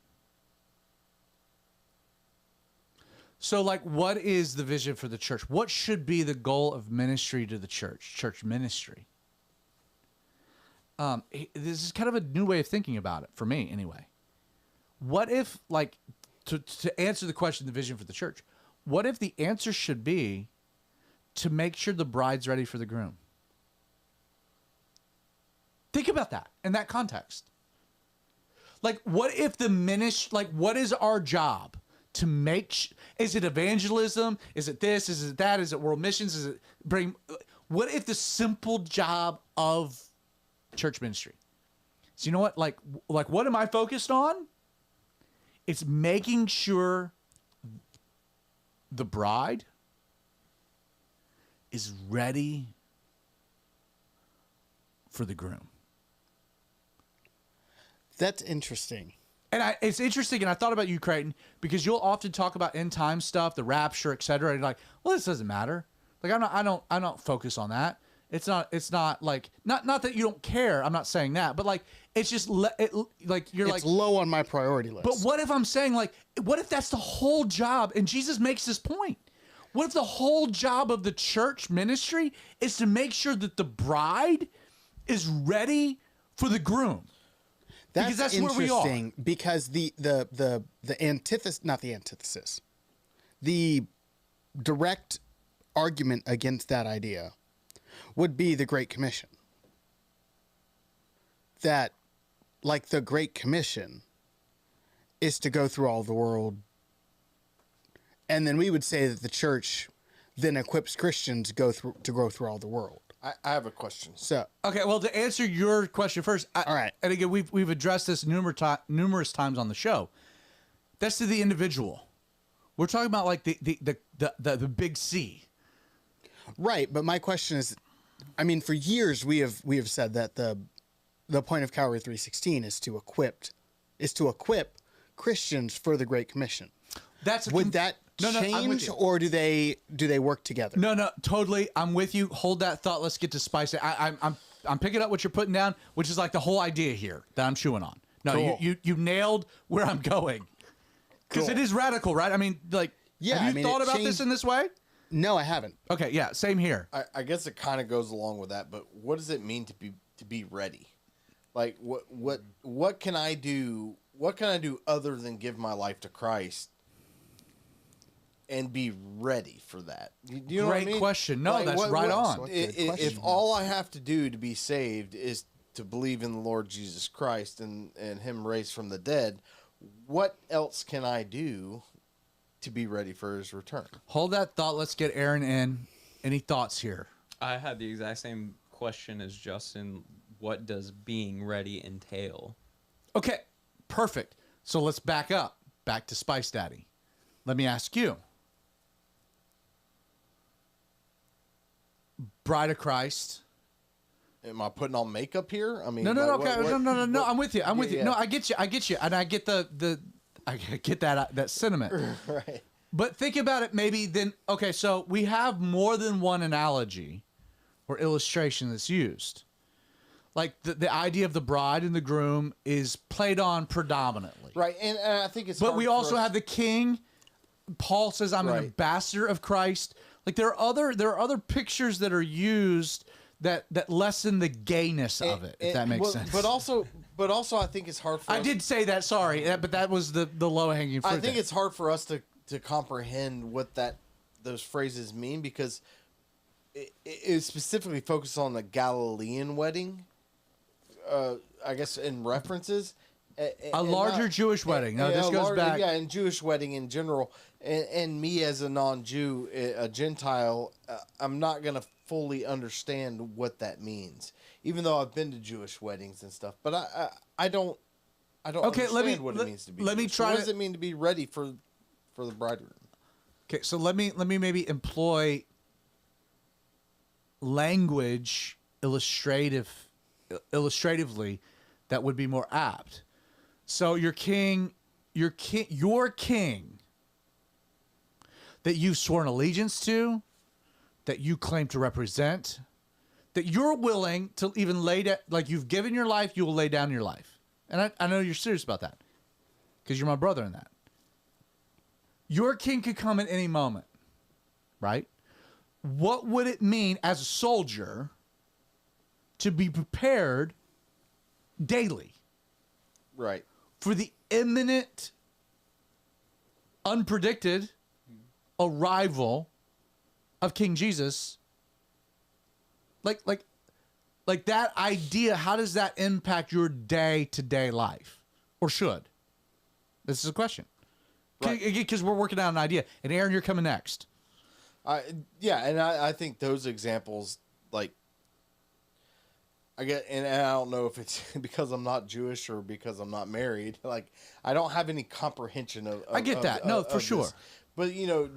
So, like, what is the vision for the church? What should be the goal of ministry to the church ministry? This is kind of a new way of thinking about it, for me anyway. What if, like, to answer the question, the vision for the church, what if the answer should be to make sure the bride's ready for the groom? Think about that in that context. Like, what if the like, what is our job to make, is it evangelism? Is it this? Is it that? Is it world missions? Is it what if the simple job of church ministry? So you know what? Like what am I focused on? It's making sure the bride is ready for the groom. That's interesting. And it's interesting, and I thought about you, Creighton, because you'll often talk about end time stuff, the rapture, etc. And you're like, well, this doesn't matter. Like, I don't focus on that. It's not like, not that you don't care. I'm not saying that, but like, it's just like you're It's like low on my priority list. But what if I'm saying, like, what if that's the whole job? And Jesus makes this point. What if the whole job of the church ministry is to make sure that the bride is ready for the groom? That's where we are. interesting because the antithesis, not the antithesis, the direct argument against that idea would be the Great Commission. That, like, the Great Commission is to go through all the world, and then we would say that the church then equips Christians to go through all the world. I have a question. So, Okay, well, to answer your question first, all right. And again, we've addressed this numerous times on the show. That's to the individual. We're talking about, like, the big C. Right, but my question is, I mean, for years we have said that the the point of Calvary 316 is to equip Christians for the Great Commission. Would that I'm with change, you. or do they work together? No, totally. I'm with you. Hold that thought. Let's get to spice it. I'm picking up what you're putting down, which is like the whole idea here that I'm chewing on. No, Cool. you nailed where I'm going. Because Cool. it is radical, right? I mean, like, Yeah, have you thought it about this changed- in this way? No, I haven't. Okay, yeah, same here. I guess it kind of goes along with that, but what does it mean to be ready? Like what can I do? What can I do other than give my life to Christ and be ready for that? Do you know what I Great mean? question. No, Like, that's what- right what- on. What good If question. all I have to do to be saved is to believe in the Lord Jesus Christ and Him raised from the dead, what else can I do to be ready for His return? Hold that thought. Let's get Aaron in. Any thoughts here? I had the exact same question as Justin. What does being ready entail? Okay, perfect. So let's back up. Back to Spice Daddy. Let me ask you. Bride of Christ. Am I putting on makeup here? I mean, No, like, okay, what- no. what- I'm with you. I'm with you. yeah. No, I get you, and I get I get that sentiment. Right. But think about it maybe then, okay, so we have more than one analogy or illustration that's used. Like the idea of the bride and the groom is played on predominantly. Right, and I think it's. But hard we for also us- have the king. Paul says, I'm an Right. ambassador of Christ. Like there are other pictures that are used that lessen the gayness of it, if that makes well, sense. But also, I think it's hard for. I us, did say that, sorry, but that was the low hanging fruit. I think there. it's hard for us to comprehend what those phrases mean because it specifically focuses on the Galilean wedding. I guess in references. A larger Jewish wedding. No, this goes back. Yeah, and Jewish wedding in general. And me as a non-Jew, a Gentile, I'm not going to fully understand what that means. Even though I've been to Jewish weddings and stuff. But I don't Okay, understand what it means to be let me Jewish. try What to- does it mean to be ready for the bridegroom? Okay, so let me maybe employ language illustratively that would be more apt. So your king that you've sworn allegiance to, that you claim to represent, that you're willing to even lay down, like you've given your life, you will lay down your life. And I know you're serious about that because you're my brother in that. Your king could come at any moment, right? What would it mean as a soldier to be prepared daily Right. for the imminent, unpredicted arrival of King Jesus? Like that idea, how does that impact your day-to-day life? Or should? This is a question. Right. Because we're working out an idea. And Aaron, you're coming next. I think those examples, like, I get, and I don't know if it's because I'm not Jewish or because I'm not married. Like, I don't have any comprehension of. I get that. No, for of sure. this. But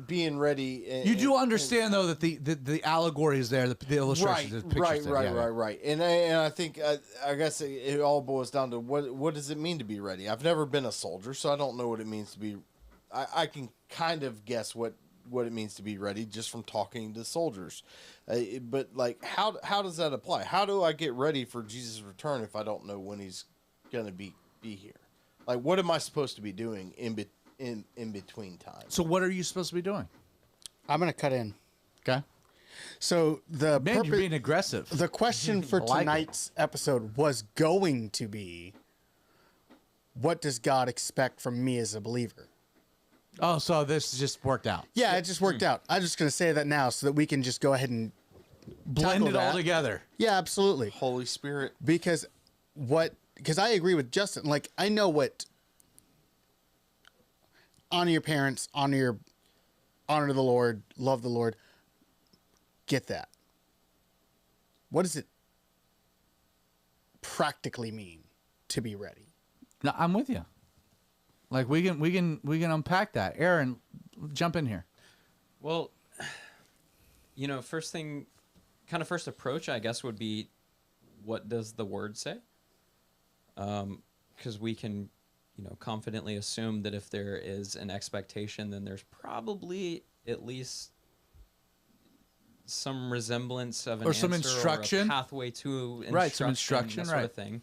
being ready. You do understand, though, that the allegory is there, the illustration, the pictures there. Yeah, yeah. Right. And I think I guess it all boils down to what does it mean to be ready? I've never been a soldier, so I don't know what it means to be. I can kind of guess what it means to be ready just from talking to soldiers, but like how does that apply? How do I get ready for Jesus' return if I don't know when He's gonna be here? Like, what am I supposed to be doing in between time? So what are you supposed to be doing? I'm going to cut in. Okay. So the Man, you're being aggressive. the question for I like it. tonight's episode was going to be, what does God expect from me as a believer? Oh, so this just worked out. Yeah, it just worked out. I'm just going to say that now so that we can just go ahead and Blend tackle it all that. together. Yeah, absolutely. Holy Spirit. Because I agree with Justin. Like, I know what honor your parents, honor the Lord, love the Lord. Get that. What does it practically mean to be ready? No, I'm with you. Like we can unpack that. Aaron, jump in here. Well, first approach, I guess, would be, what does the word say? because we can, confidently assume that if there is an expectation, then there's probably at least some resemblance of an Or some answer instruction. or a pathway to instruction, Right, some instruction, that sort right. of thing.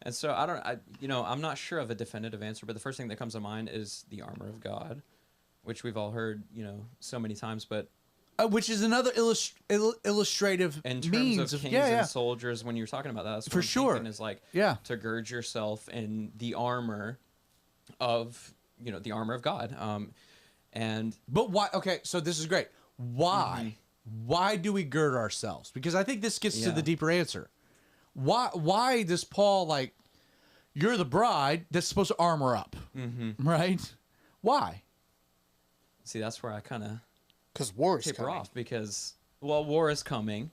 And so I'm not sure of a definitive answer, but the first thing that comes to mind is the armor of God, which we've all heard, so many times. But Which is another illustrative in terms means of kings yeah. and soldiers, when you're talking about that, that's what For I'm sure. thinking is like Yeah. to gird yourself in the armor of the armor of God. But why? Okay, so this is great. Why? Why do we gird ourselves? Because I think this gets to Yeah. the deeper answer. Why does Paul you're the bride that's supposed to armor up, right? Why? See, that's where I kind of Because war is taper coming. off because war is coming.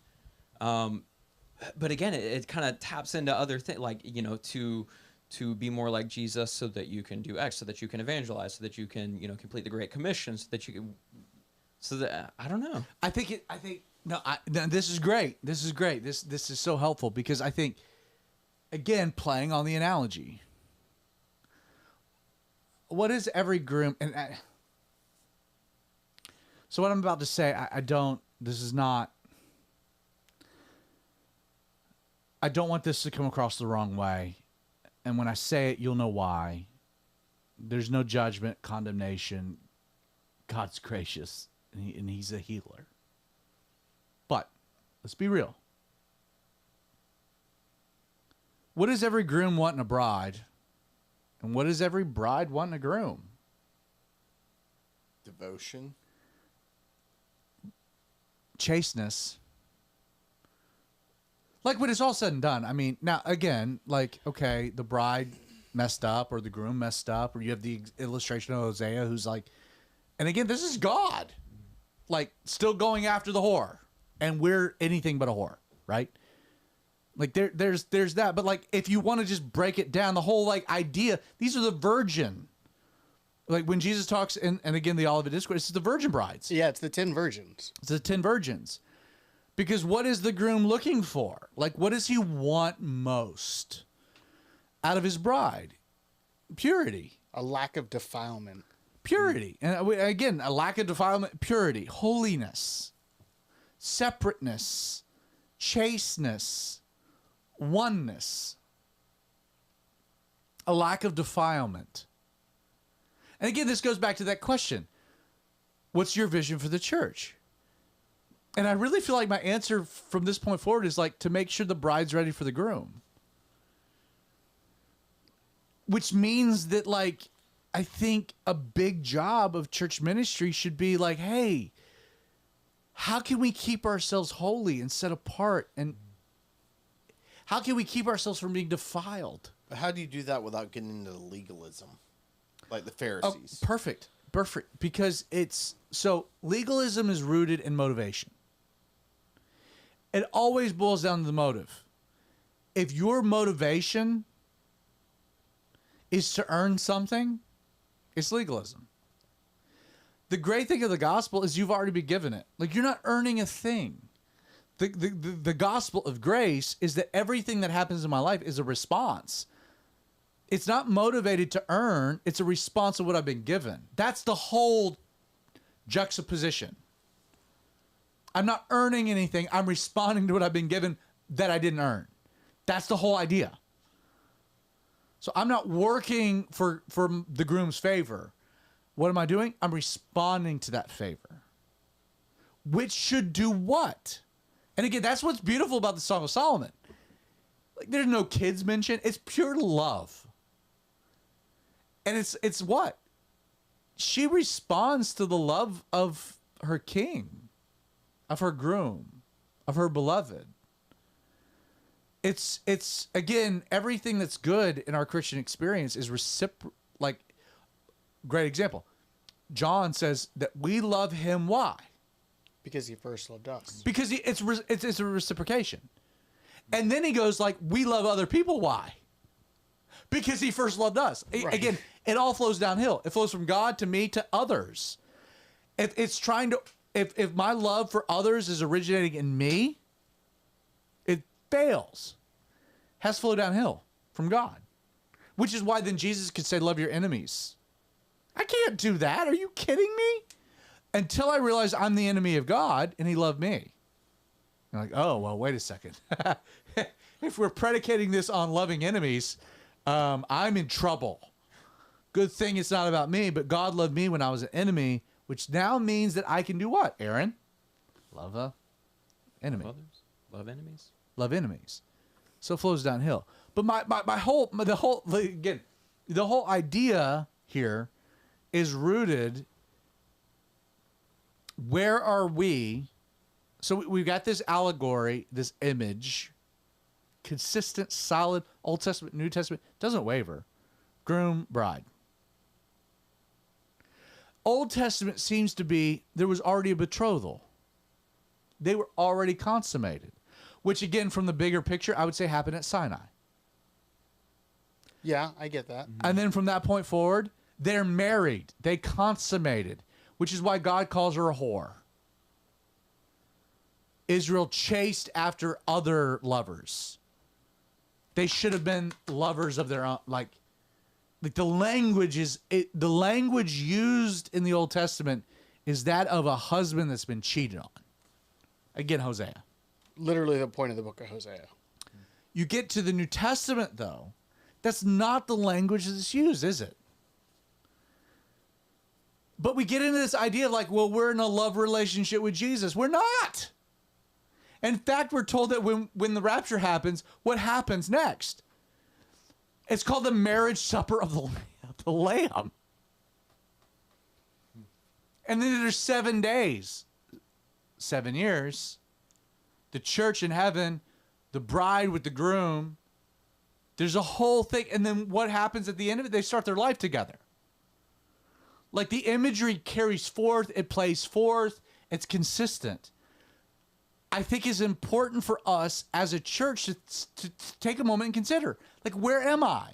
But again, it kind of taps into other things, like to be more like Jesus, so that you can do X, so that you can evangelize, so that you can complete the Great Commission, so that you can. So that I don't know. No, this is great. This is great. This is so helpful because I think, again, playing on the analogy. What is every groom? So what I'm about to say, I don't. This is not. I don't want this to come across the wrong way, and when I say it, you'll know why. There's no judgment, condemnation. God's gracious, and He's a healer. But let's be real. What does every groom want in a bride? And what does every bride want in a groom? Devotion. Chasteness. Like when it's all said and done. I mean, now again, okay, the bride messed up or the groom messed up, or you have the illustration of Hosea who's and again, this is God, still going after the whore, and we're anything but a whore, right? There's that, but if you want to just break it down, the whole idea, these are the virgin. When Jesus talks, and again, the Olivet Discourse, it's the virgin brides. Yeah, it's the 10 virgins. It's the 10 virgins. Because what is the groom looking for? What does he want most out of his bride? Purity. A lack of defilement. Purity. And again, a lack of defilement, purity, holiness, separateness, chasteness, oneness. A lack of defilement. And again, this goes back to that question. What's your vision for the church? And I really feel like my answer from this point forward is to make sure the bride's ready for the groom. Which means that I think a big job of church ministry should be hey, how can we keep ourselves holy and set apart? And how can we keep ourselves from being defiled? But how do you do that without getting into legalism? Like the Oh, Pharisees. perfect. Because legalism is rooted in motivation. It always boils down to the motive. If your motivation is to earn something, it's legalism. The great thing of the gospel is you've already been given it. You're not earning a thing. The gospel of grace is that everything that happens in my life is a response. It's not motivated to earn. It's a response of what I've been given. That's the whole juxtaposition. I'm not earning anything. I'm responding to what I've been given that I didn't earn. That's the whole idea. So I'm not working for the groom's favor. What am I doing? I'm responding to that favor. Which should do what? And again, that's what's beautiful about the Song of Solomon. There's no kids mentioned. It's pure love. And it's what? She responds to the love of her king, of her groom, of her beloved. It's again, everything that's good in our Christian experience is reciprocal. Great example. John says that we love him. Why? Because he first loved us. Because it's a reciprocation. And then he goes we love other people. Why? Because he first loved us. Right. Again, it all flows downhill. It flows from God to me to others. If my love for others is originating in me, it fails. Has to flow downhill from God. Which is why then Jesus could say, love your enemies. I can't do that. Are you kidding me? Until I realized I'm the enemy of God and he loved me. I'm like, oh, well, wait a second. If we're predicating this on loving enemies, I'm in trouble. Good thing it's not about me, but God loved me when I was an enemy, which now means that I can do what, Aaron? Love a enemy. Love others. Love enemies. Love enemies. So it flows downhill. But the whole idea here is rooted. Where are we? So we've got this allegory, this image, consistent, solid, Old Testament, New Testament, doesn't waver. Groom, bride. Old Testament seems to be, there was already a betrothal. They were already consummated, which again, from the bigger picture, I would say happened at Sinai. Yeah, I get that. And then from that point forward, they're married. They consummated, which is why God calls her a whore. Israel chased after other lovers. They should have been lovers of their own. Like the language the language used in the Old Testament is that of a husband that's been cheated on. Again, Hosea. Literally the point of the book of Hosea. You get to the New Testament, though, that's not the language that's used, is it? But we get into this idea of like, well, we're in a love relationship with Jesus. We're not. In fact, we're told that when the rapture happens, what happens next? It's called the marriage supper of the Lamb. And then there's 7 days, 7 years, the church in heaven, the bride with the groom. There's a whole thing. And then what happens at the end of it? They start their life together. Like the imagery carries forth, it plays forth, it's consistent. I think is important for us as a church to take a moment and consider, like, where am I?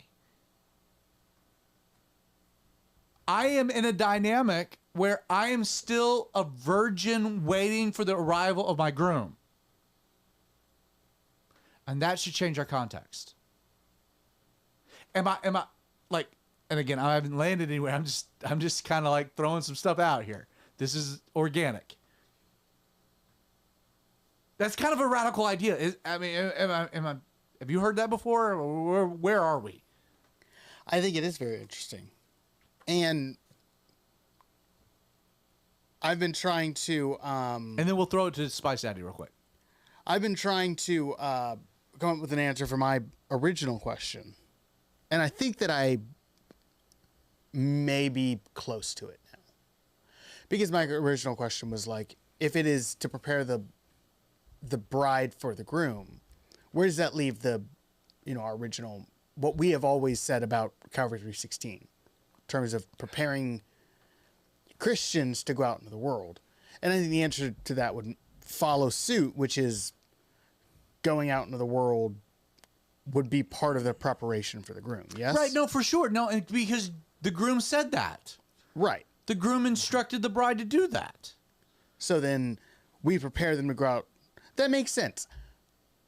I am in a dynamic where I am still a virgin waiting for the arrival of my groom. And that should change our context. Am I like, and again, I haven't landed anywhere. I'm just kind of like throwing some stuff out here. This is organic. That's kind of a radical idea. Have you heard that before? Or where are we? I think it is very interesting. And I've been trying to... and then we'll throw it to Spice Daddy real quick. I've been trying to come up with an answer for my original question. And I think that I may be close to it now. Because my original question was like, if it is to prepare the bride for the groom, where does that leave the, our original, what we have always said about Calvary 316 in terms of preparing Christians to go out into the world? And I think the answer to that would follow suit, which is going out into the world would be part of the preparation for the groom. Yes? Right. No, for sure. No, because the groom said that. Right. The groom instructed the bride to do that. So then we prepare them to go out. That makes sense.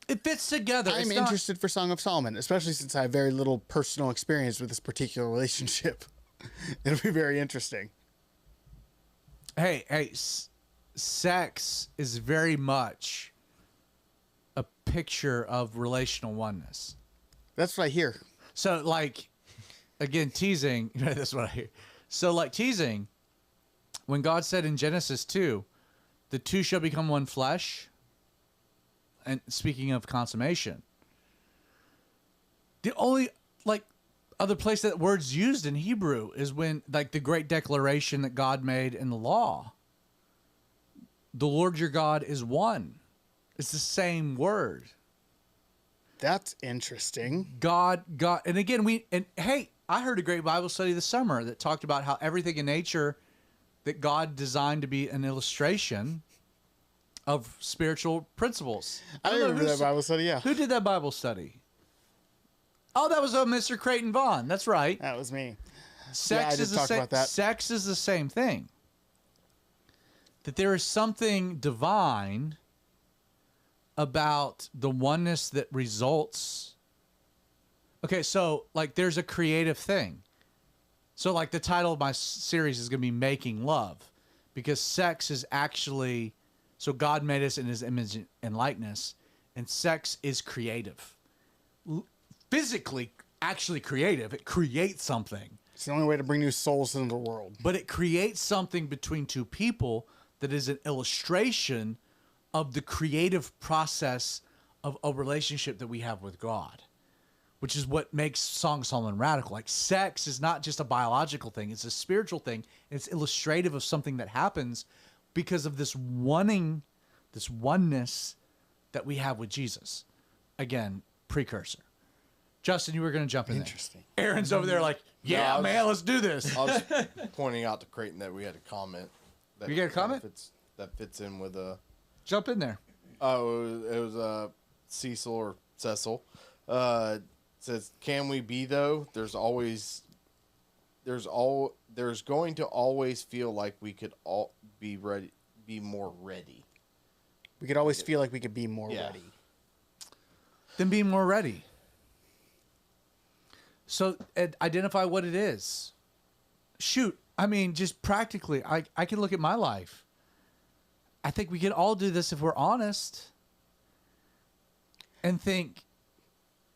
It fits together. I'm interested for Song of Solomon, especially since I have very little personal experience with this particular relationship. It'll be very interesting. Hey, sex is very much a picture of relational oneness. That's what I hear. So, like, again, teasing, that's what I hear. So, like, teasing, when God said in Genesis 2, the two shall become one flesh, and speaking of consummation, the only, like, other place that word's used in Hebrew is when, like, the great declaration that God made in the law. The Lord your God is one. It's the same word. That's interesting. God, and again, hey, I heard a great Bible study this summer that talked about how everything in nature that God designed to be an illustration of spiritual principles. I remember that Bible study, yeah. Who did that Bible study? Oh, that was Mr. Creighton Vaughn. That's right. That was me. Sex is the same thing. That there is something divine about the oneness that results Okay, so like there's a creative thing. So like the title of my series is going to be Making Love, because sex is actually, so God made us in his image and likeness, and sex is creative. Physically actually creative. It creates something. It's the only way to bring new souls into the world. But it creates something between two people that is an illustration of the creative process of a relationship that we have with God, which is what makes Song of Solomon radical. Like sex is not just a biological thing. It's a spiritual thing. It's illustrative of something that happens because of this wanting, this oneness that we have with Jesus. Again, precursor. Justin, you were going to jump in Interesting. there. Aaron's over there like, yeah, No, man, let's do this. I was pointing out to Creighton that we had a comment. That You got a comment? That fits in with a. Jump in there. Oh, it was Cecil or Cecil. Says, "Can we be though? There's going to always feel like we could all be ready, be more ready." We could always feel like we could be more Yeah. ready. Then be more ready. So identify what it is. Shoot, I mean, just practically, I can look at my life. I think we can all do this if we're honest. And think,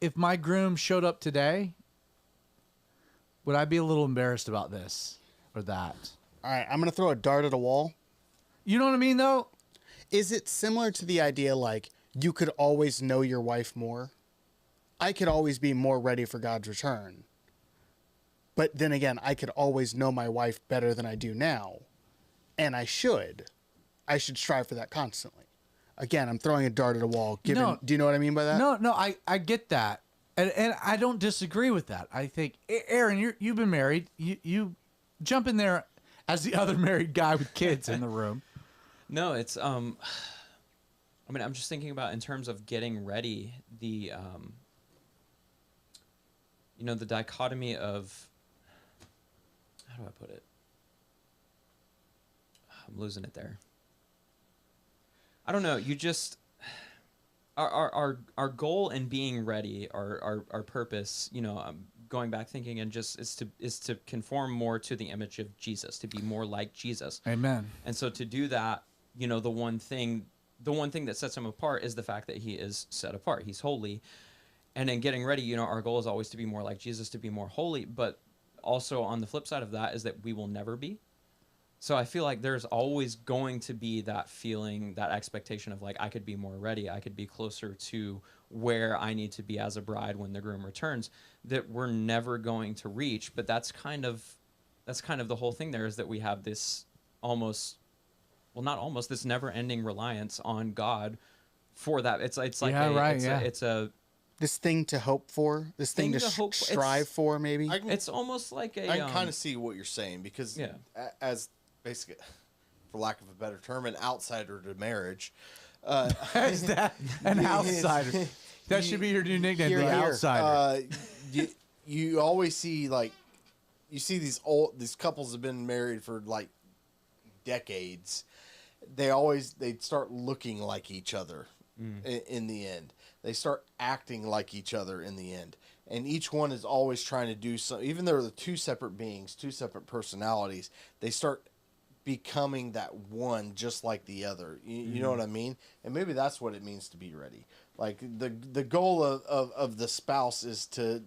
if my groom showed up today, would I be a little embarrassed about this or that? All right, I'm going to throw a dart at a wall. You know what I mean, though? Is it similar to the idea like you could always know your wife more? I could always be more ready for God's return. But then again, I could always know my wife better than I do now. And I should. I should strive for that constantly. Again, I'm throwing a dart at a wall. Do you know what I mean by that? No, I get that. And I don't disagree with that. I think, Aaron, you've been married. You jump in there as the other married guy with kids in the room. No, it's I mean, I'm just thinking about in terms of getting ready, the the dichotomy of, how do I put it? I'm losing it there. I don't know. You just our goal in being ready, our purpose, going back thinking and just is to conform more to the image of Jesus, to be more like Jesus. Amen. And so to do that, the one thing that sets him apart is the fact that he is set apart. He's holy. And in getting ready, our goal is always to be more like Jesus, to be more holy. But also on the flip side of that is that we will never be. So I feel like there's always going to be that feeling, that expectation of like, I could be more ready. I could be closer to where I need to be as a bride when the groom returns, that we're never going to reach. But that's kind of the whole thing there, is that we have this this never ending reliance on God for that. It's like it's a this thing to hope for, this thing to strive for, maybe. It's almost like a. I can kind of see what you're saying, because as basically, for lack of a better term, an outsider to marriage. Is that an outsider? That should be your new nickname, the outsider. You always see you see these couples have been married for like decades. They start looking like each other in the end. They start acting like each other in the end. And each one is always trying to do something. Even though they're two separate beings, two separate personalities, they start becoming that one just like the other. You know what I mean? And maybe that's what it means to be ready. Like the goal of the spouse is to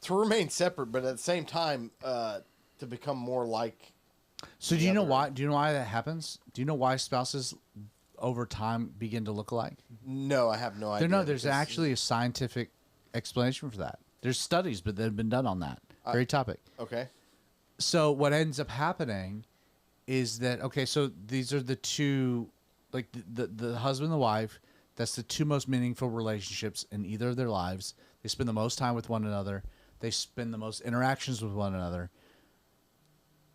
remain separate, but at the same time to become more like. So do you know why? Do you know why that happens? Do you know why spouses over time begin to look alike? No, I have no idea. There's actually a scientific explanation for that. There's studies, but they've been done on that very topic. Okay. So what ends up happening is that, so these are the two, like the husband and the wife. That's the two most meaningful relationships in either of their lives. They spend the most time with one another. They spend the most interactions with one another.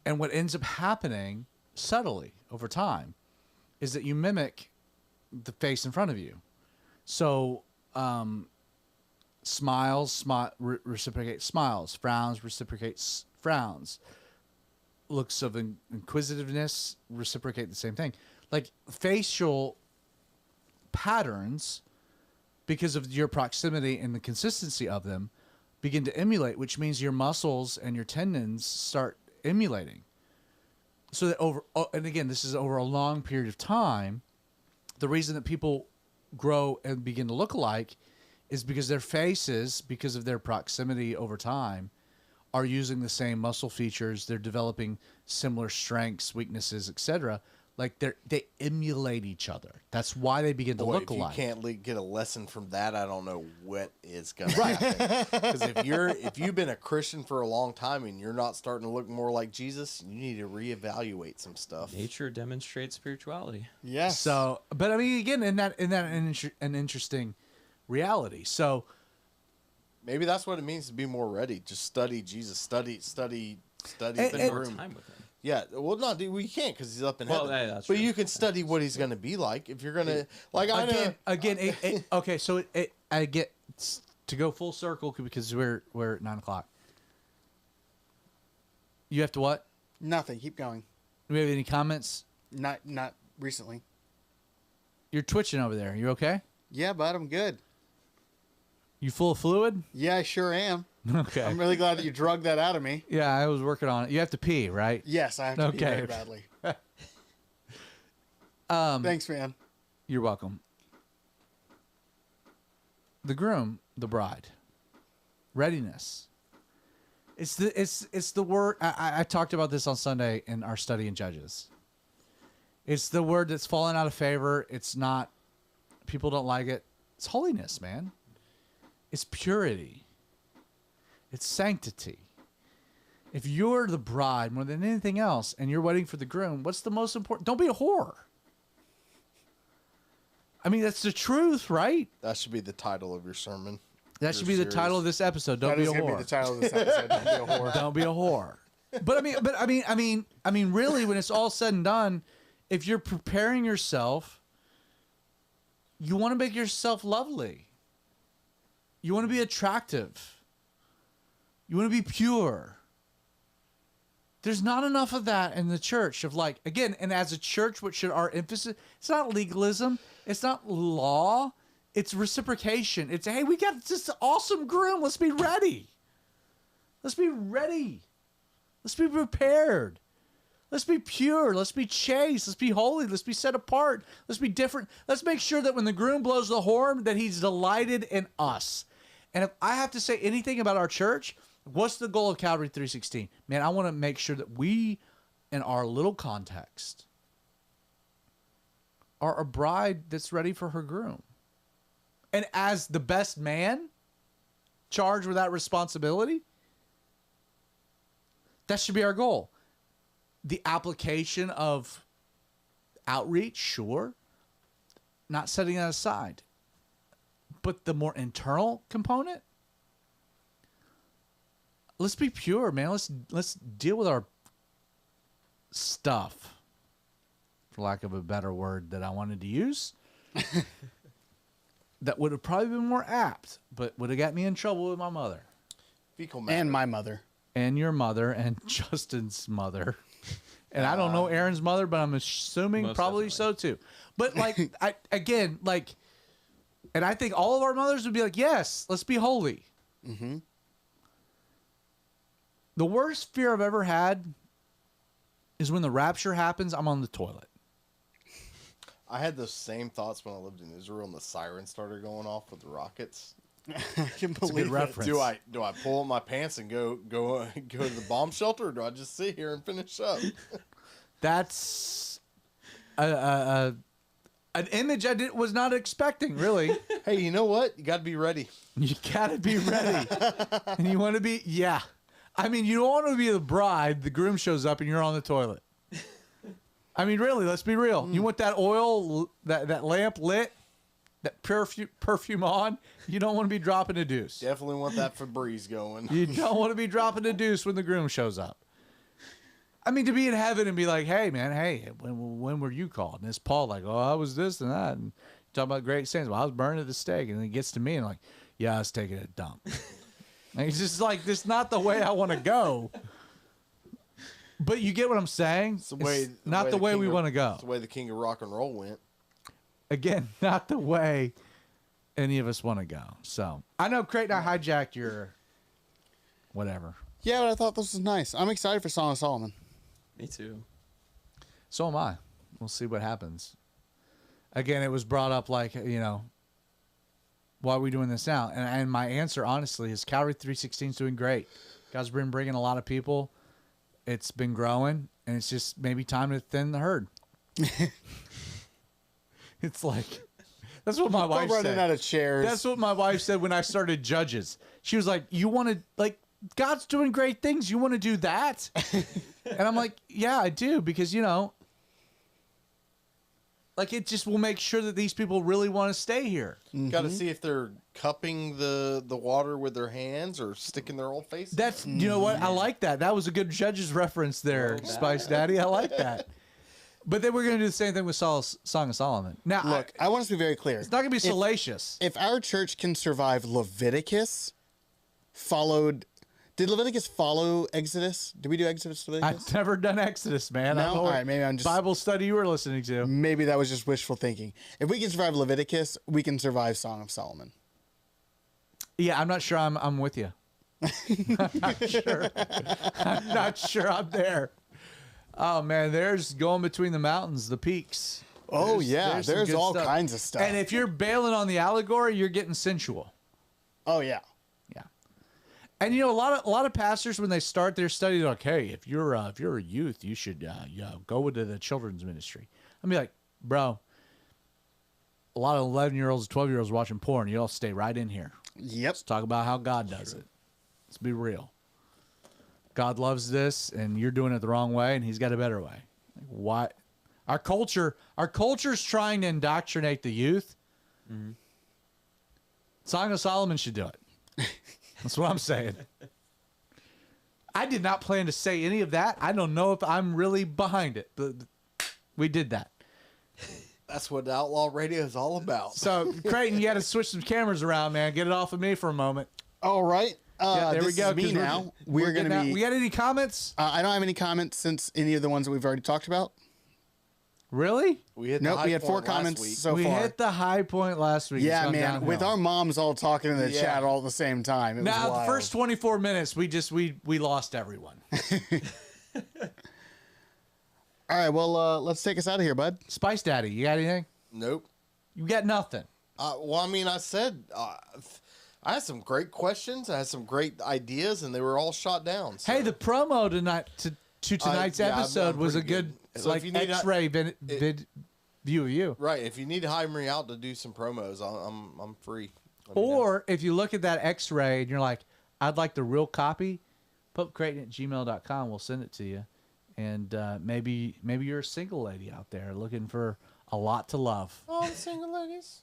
And what ends up happening subtly over time is that you mimic the face in front of you. So smiles reciprocate smiles. Frowns reciprocate frowns. Looks of inquisitiveness reciprocate the same thing. Like facial patterns, because of your proximity and the consistency of them, begin to emulate, which means your muscles and your tendons start emulating. So that and again, this is over a long period of time. The reason that people grow and begin to look alike is because their faces, because of their proximity over time, are using the same muscle features. They're developing similar strengths, weaknesses, etc. Like they emulate each other. That's why they begin to look alike. If you can't get a lesson from that, I don't know what is going to happen. Because if you've been a Christian for a long time and you're not starting to look more like Jesus, you need to reevaluate some stuff. Nature demonstrates spirituality. Yes. So, but I mean, again, in that an interesting reality. So maybe that's what it means to be more ready. Just study Jesus. Study the More room. time with him. Yeah, well, no, dude, we can't because he's up in Well, heaven. yeah, that's but true. you can study what he's going to be like if you're going to like. I know. again, okay. So I get to go full circle because we're at 9:00. You have to what? Nothing. Keep going. Do we have any comments? Not recently. You're twitching over there. You okay? Yeah, bud, I'm good. You full of fluid? Yeah, I sure am. Okay. I'm really glad that you drugged that out of me. Yeah, I was working on it. You have to pee, right? Yes, I have to pee Okay. very badly. Thanks, man. You're welcome. The groom, the bride, readiness. It's the word. I talked about this on Sunday in our study in Judges. It's the word that's fallen out of favor. It's not. People don't like it. It's holiness, man. It's purity. It's sanctity. If you're the bride more than anything else and you're waiting for the groom, what's the most important? Don't be a whore. I mean, that's the truth, right? That should be the title of your sermon. That should be the title of this episode. Don't That be is a going to whore. be the title of this episode. Don't be a whore. Don't be a whore. But I mean, really, when it's all said and done, if you're preparing yourself, you want to make yourself lovely. You want to be attractive. You want to be pure. There's not enough of that in the church of like, again, and as a church, what should our emphasis? It's not legalism. It's not law. It's reciprocation. It's, hey, we got this awesome groom. Let's be ready. Let's be ready. Let's be prepared. Let's be pure. Let's be chaste. Let's be holy. Let's be set apart. Let's be different. Let's make sure that when the groom blows the horn, that he's delighted in us. And if I have to say anything about our church, what's the goal of Calvary 316? Man, I want to make sure that we, in our little context, are a bride that's ready for her groom. And as the best man charged with that responsibility, that should be our goal. The application of outreach, sure. Not setting that aside. But the more internal component, let's be pure, man. Let's deal with our stuff, for lack of a better word that I wanted to use. That would have probably been more apt, but would have got me in trouble with my mother. Fecal matter. And my mother. And your mother and Justin's mother. And I don't know Aaron's mother, but I'm assuming Most probably definitely. so too. But like, and I think all of our mothers would be like, yes, let's be holy. Mm-hmm. The worst fear I've ever had is when the rapture happens, I'm on the toilet. I had those same thoughts when I lived in Israel and the siren started going off with the rockets. I can It's a believe good it. reference. Do I pull up my pants and go to the bomb shelter, or do I just sit here and finish up? That's an image I was not expecting, really. Hey, you know what? You got to be ready. You gotta be ready. And you want to be, yeah. I mean, you don't want to be the bride, the groom shows up and you're on the toilet. I mean, really, let's be real. You want that oil, that lamp lit, that perfume on. You don't want to be dropping a deuce. Definitely want that Febreze going. You don't want to be dropping a deuce when the groom shows up. I mean, to be in heaven and be like, hey, man, hey, when were you called? And it's Paul like, oh, I was this and that. And talking about great saints. Well, I was burning at the stake. And then it gets to me and like, yeah, I was taking a dump. And it's just like, this is not the way I want to go. But you get what I'm saying? It's the way, It's not the way we want to go. It's the way the king of rock and roll went. Again, not the way any of us want to go. So I know Creighton, I hijacked your whatever. Yeah, but I thought this was nice. I'm excited for Song of Solomon. Me too. So am I. We'll see what happens. Again, it was brought up like, you know, why are we doing this now? And my answer, honestly, is Calvary 316 is doing great. God's been bringing a lot of people. It's been growing, and it's just maybe time to thin the herd. It's like, that's what my wife running said. out of chairs. That's what my wife said when I started Judges. She was like, you want to, like, God's doing great things. You want to do that? And I'm like, yeah, I do. Because, you know, like, it just will make sure that these people really want to stay here. Got to see if they're cupping the water with their hands or sticking their old face. That's, you know what? I like that. That was a good Judges reference there, Spice Daddy. I like that. But then we're going to do the same thing with Song of Solomon. Now, Look, I want us to be very clear. it's not going to be salacious. If our church can survive Leviticus, did Leviticus follow Exodus? Did we do Exodus to Leviticus? I've never done Exodus, man. No? I don't know All what right, maybe I'm just- Bible study you were listening to. Maybe that was just wishful thinking. If we can survive Leviticus, we can survive Song of Solomon. Yeah, I'm not sure I'm with you. I'm not sure. I'm not sure I'm there. Oh, man, there's going between the mountains, the peaks. Oh, some there's good all stuff. kinds of stuff. And if you're bailing on the allegory, you're getting sensual. Oh, yeah. Yeah. And, you know, a lot of pastors, when they start their study, they're like, hey, if you're a youth, you should go into the children's ministry. I'll be like, bro, a lot of 11-year-olds, 12-year-olds watching porn. You all stay right in here. Yep. Let's talk about how God does it. Let's be real. God loves this, and you're doing it the wrong way, and He's got a better way. Like, why? Our culture's trying to indoctrinate the youth. Mm-hmm. Song of Solomon should do it. That's what I'm saying. I did not plan to say any of that. I don't know if I'm really behind it, but we did that. That's what Outlaw Radio is all about. So, Creighton, you got to switch some cameras around, man. Get it off of me for a moment. All right. Yeah, there we this go. is me 'cause now. We're going to be... We got any comments? I don't have any comments since any of the ones that we've already talked about. Really? We hit Nope, the we high had 4 point last comments week. so we far. hit the high point last week. It's Yeah, gone man. downhill. With our moms all talking in the Yeah. chat all at the same time. It was Now, wild. the first 24 minutes, we lost everyone. All right, well, let's take us out of here, bud. Spice Daddy, you got anything? Nope. You got nothing. Well, I mean, I said I had some great questions. I had some great ideas, and they were all shot down. So. Hey, the promo tonight to tonight's yeah, I'm episode was a pretty good, good. So like, if you need X-ray vid view of you. Right. If you need to hire me out to do some promos, I'm free. Let me know. Or if you look at that X-ray and you're like, I'd like the real copy, popecreighton@gmail.com. We'll send it to you. And maybe you're a single lady out there looking for a lot to love. All the single ladies.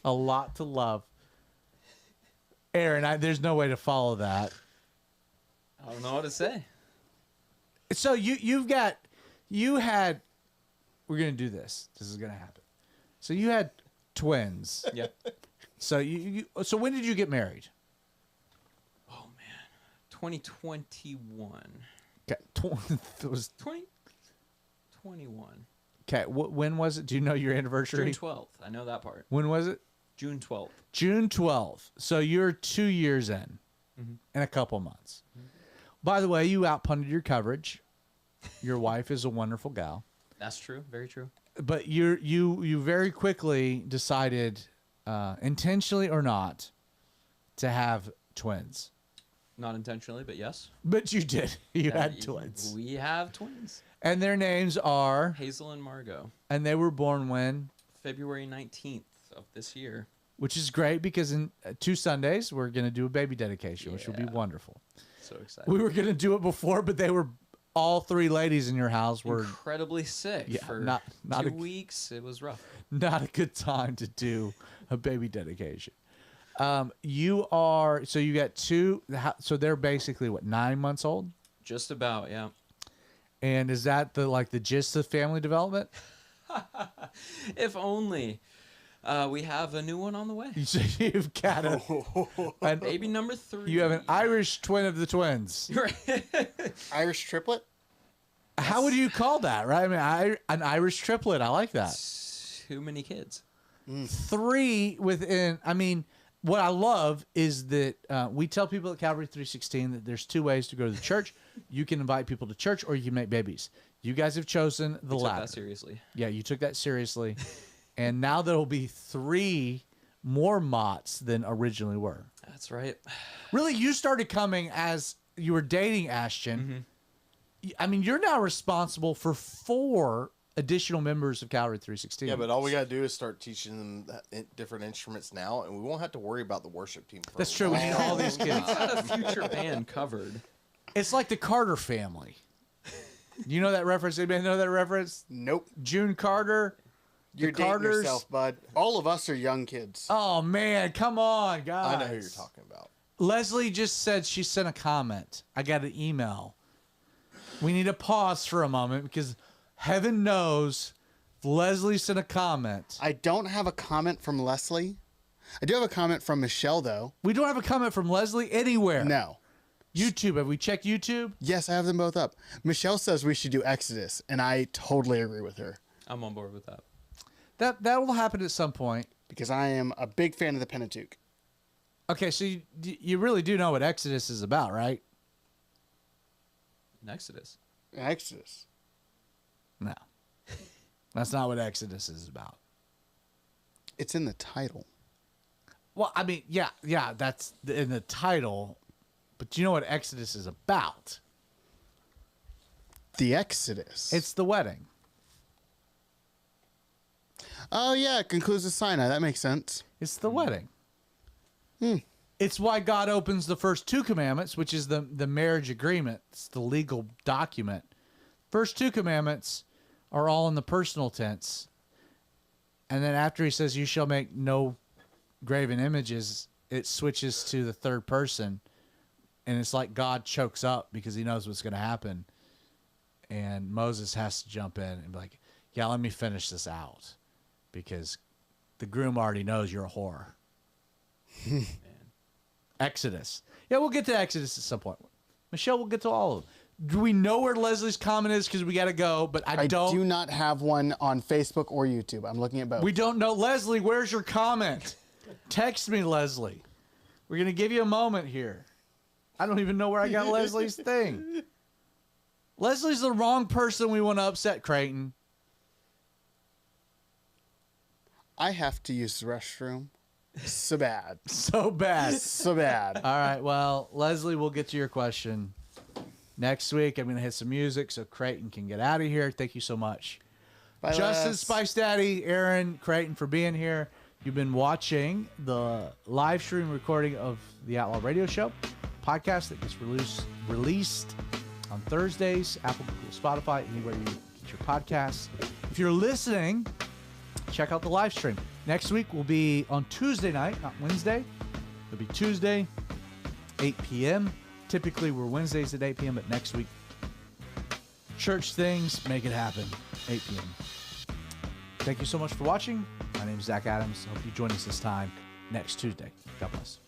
A lot to love. Aaron, there's no way to follow that. I don't know what to say. So you had, we're going to do this. This is going to happen. So you had twins. Yep. So so when did you get married? Oh man, 2021. Okay. It was 2021. okay. When was it? Do you know your anniversary? June 12th. I know that part. When was it? June 12th. June 12th. So you're 2 years in, in a couple months. By the way, you outpunted your coverage. Your wife is a wonderful gal, That's true. Very true. but you very quickly decided, intentionally or not, to have twins. Not intentionally, but yes. But you did. You Uh, had twins, We have twins. and their names are, Hazel and Margot. and they were born when, February 19th of this year. which is great because in 2 Sundays we're gonna do a baby dedication, which will be Yeah. wonderful. So excited. We were gonna do it before, but they were all 3 ladies in your house were incredibly sick Yeah, for not 2 a- weeks. It was rough. not a good time to do a baby dedication. You got 2, so they're basically what, 9 months old? Just about, yeah. And is that the gist of family development? If only. We have a new one on the way. So you've got an Baby number 3. you have an Irish twin of the twins. Irish triplet? How would you call that, right? I mean, an Irish triplet. I like that. Too many kids. 3 within. I mean, what I love is that we tell people at Calvary 316 that there's two ways to go to the church. You can invite people to church, or you can make babies. You guys have chosen the Took latter. that seriously. Yeah, you took that seriously. And now there'll be 3 more Mott's than originally were. That's right. Really, you started coming as you were dating Ashton. I mean, you're now responsible for 4 additional members of Calvary 316. Yeah, but all we got to do is start teaching them different instruments now, and we won't have to worry about the worship team. That's true. We need all these kids. Got a future band covered. It's like the Carter family. You know that reference? Anybody know that reference? Nope. June Carter. You're the dating Carters. yourself, bud. All of us are young kids. Oh, man. Come on, guys. I know who you're talking about. Leslie just said she sent a comment. I got an email. We need to pause for a moment because heaven knows if Leslie sent a comment. I don't have a comment from Leslie. I do have a comment from Michelle, though. We don't have a comment from Leslie anywhere. No. YouTube. Have we checked YouTube? Yes, I have them both up. Michelle says we should do Exodus, and I totally agree with her I'm on board with that. That will happen at some point. because I am a big fan of the Pentateuch. Okay, so you really do know what Exodus is about, right? Exodus. Exodus. No. That's not what Exodus is about. It's in the title. Well, I mean, yeah, that's in the title, but you know what Exodus is about? The Exodus. It's the wedding. Oh, yeah, it concludes with Sinai. That makes sense. It's the wedding. It's why God opens the first 2 commandments, which is the marriage agreement. It's the legal document. First 2 commandments are all in the personal tense. And then after he says, you shall make no graven images, it switches to the third person. And it's like God chokes up because he knows what's going to happen. And Moses has to jump in and be like, yeah, let me finish this out. Because the groom already knows you're a whore. Exodus. Yeah, we'll get to Exodus at some point. Michelle, we'll get to all of them. Do we know where Leslie's comment is? Because we got to go, but I don't. I do not have one on Facebook or YouTube. I'm looking at both. We don't know. Leslie, where's your comment? Text me, Leslie. We're going to give you a moment here. I don't even know where I got Leslie's thing. Leslie's the wrong person we want to upset, Creighton. I have to use the restroom. So bad. So bad. So bad. All right, well, Leslie, we'll get to your question next week. I'm going to hit some music so Creighton can get out of here. Thank you so much. Bye, Justin, Les. Spice Daddy, Aaron, Creighton for being here. You've been watching the live stream recording of the Outlaw Radio Show podcast that gets released on Thursdays, Apple, Google, Spotify, anywhere you get your podcasts. If you're listening, check out the live stream. Next week will be on Tuesday night, not Wednesday. It'll be Tuesday, 8 p.m. Typically, we're Wednesdays at 8 p.m., but next week, church things, make it happen, 8 p.m. Thank you so much for watching. My name is Zach Adams. Hope you join us this time next Tuesday. God bless.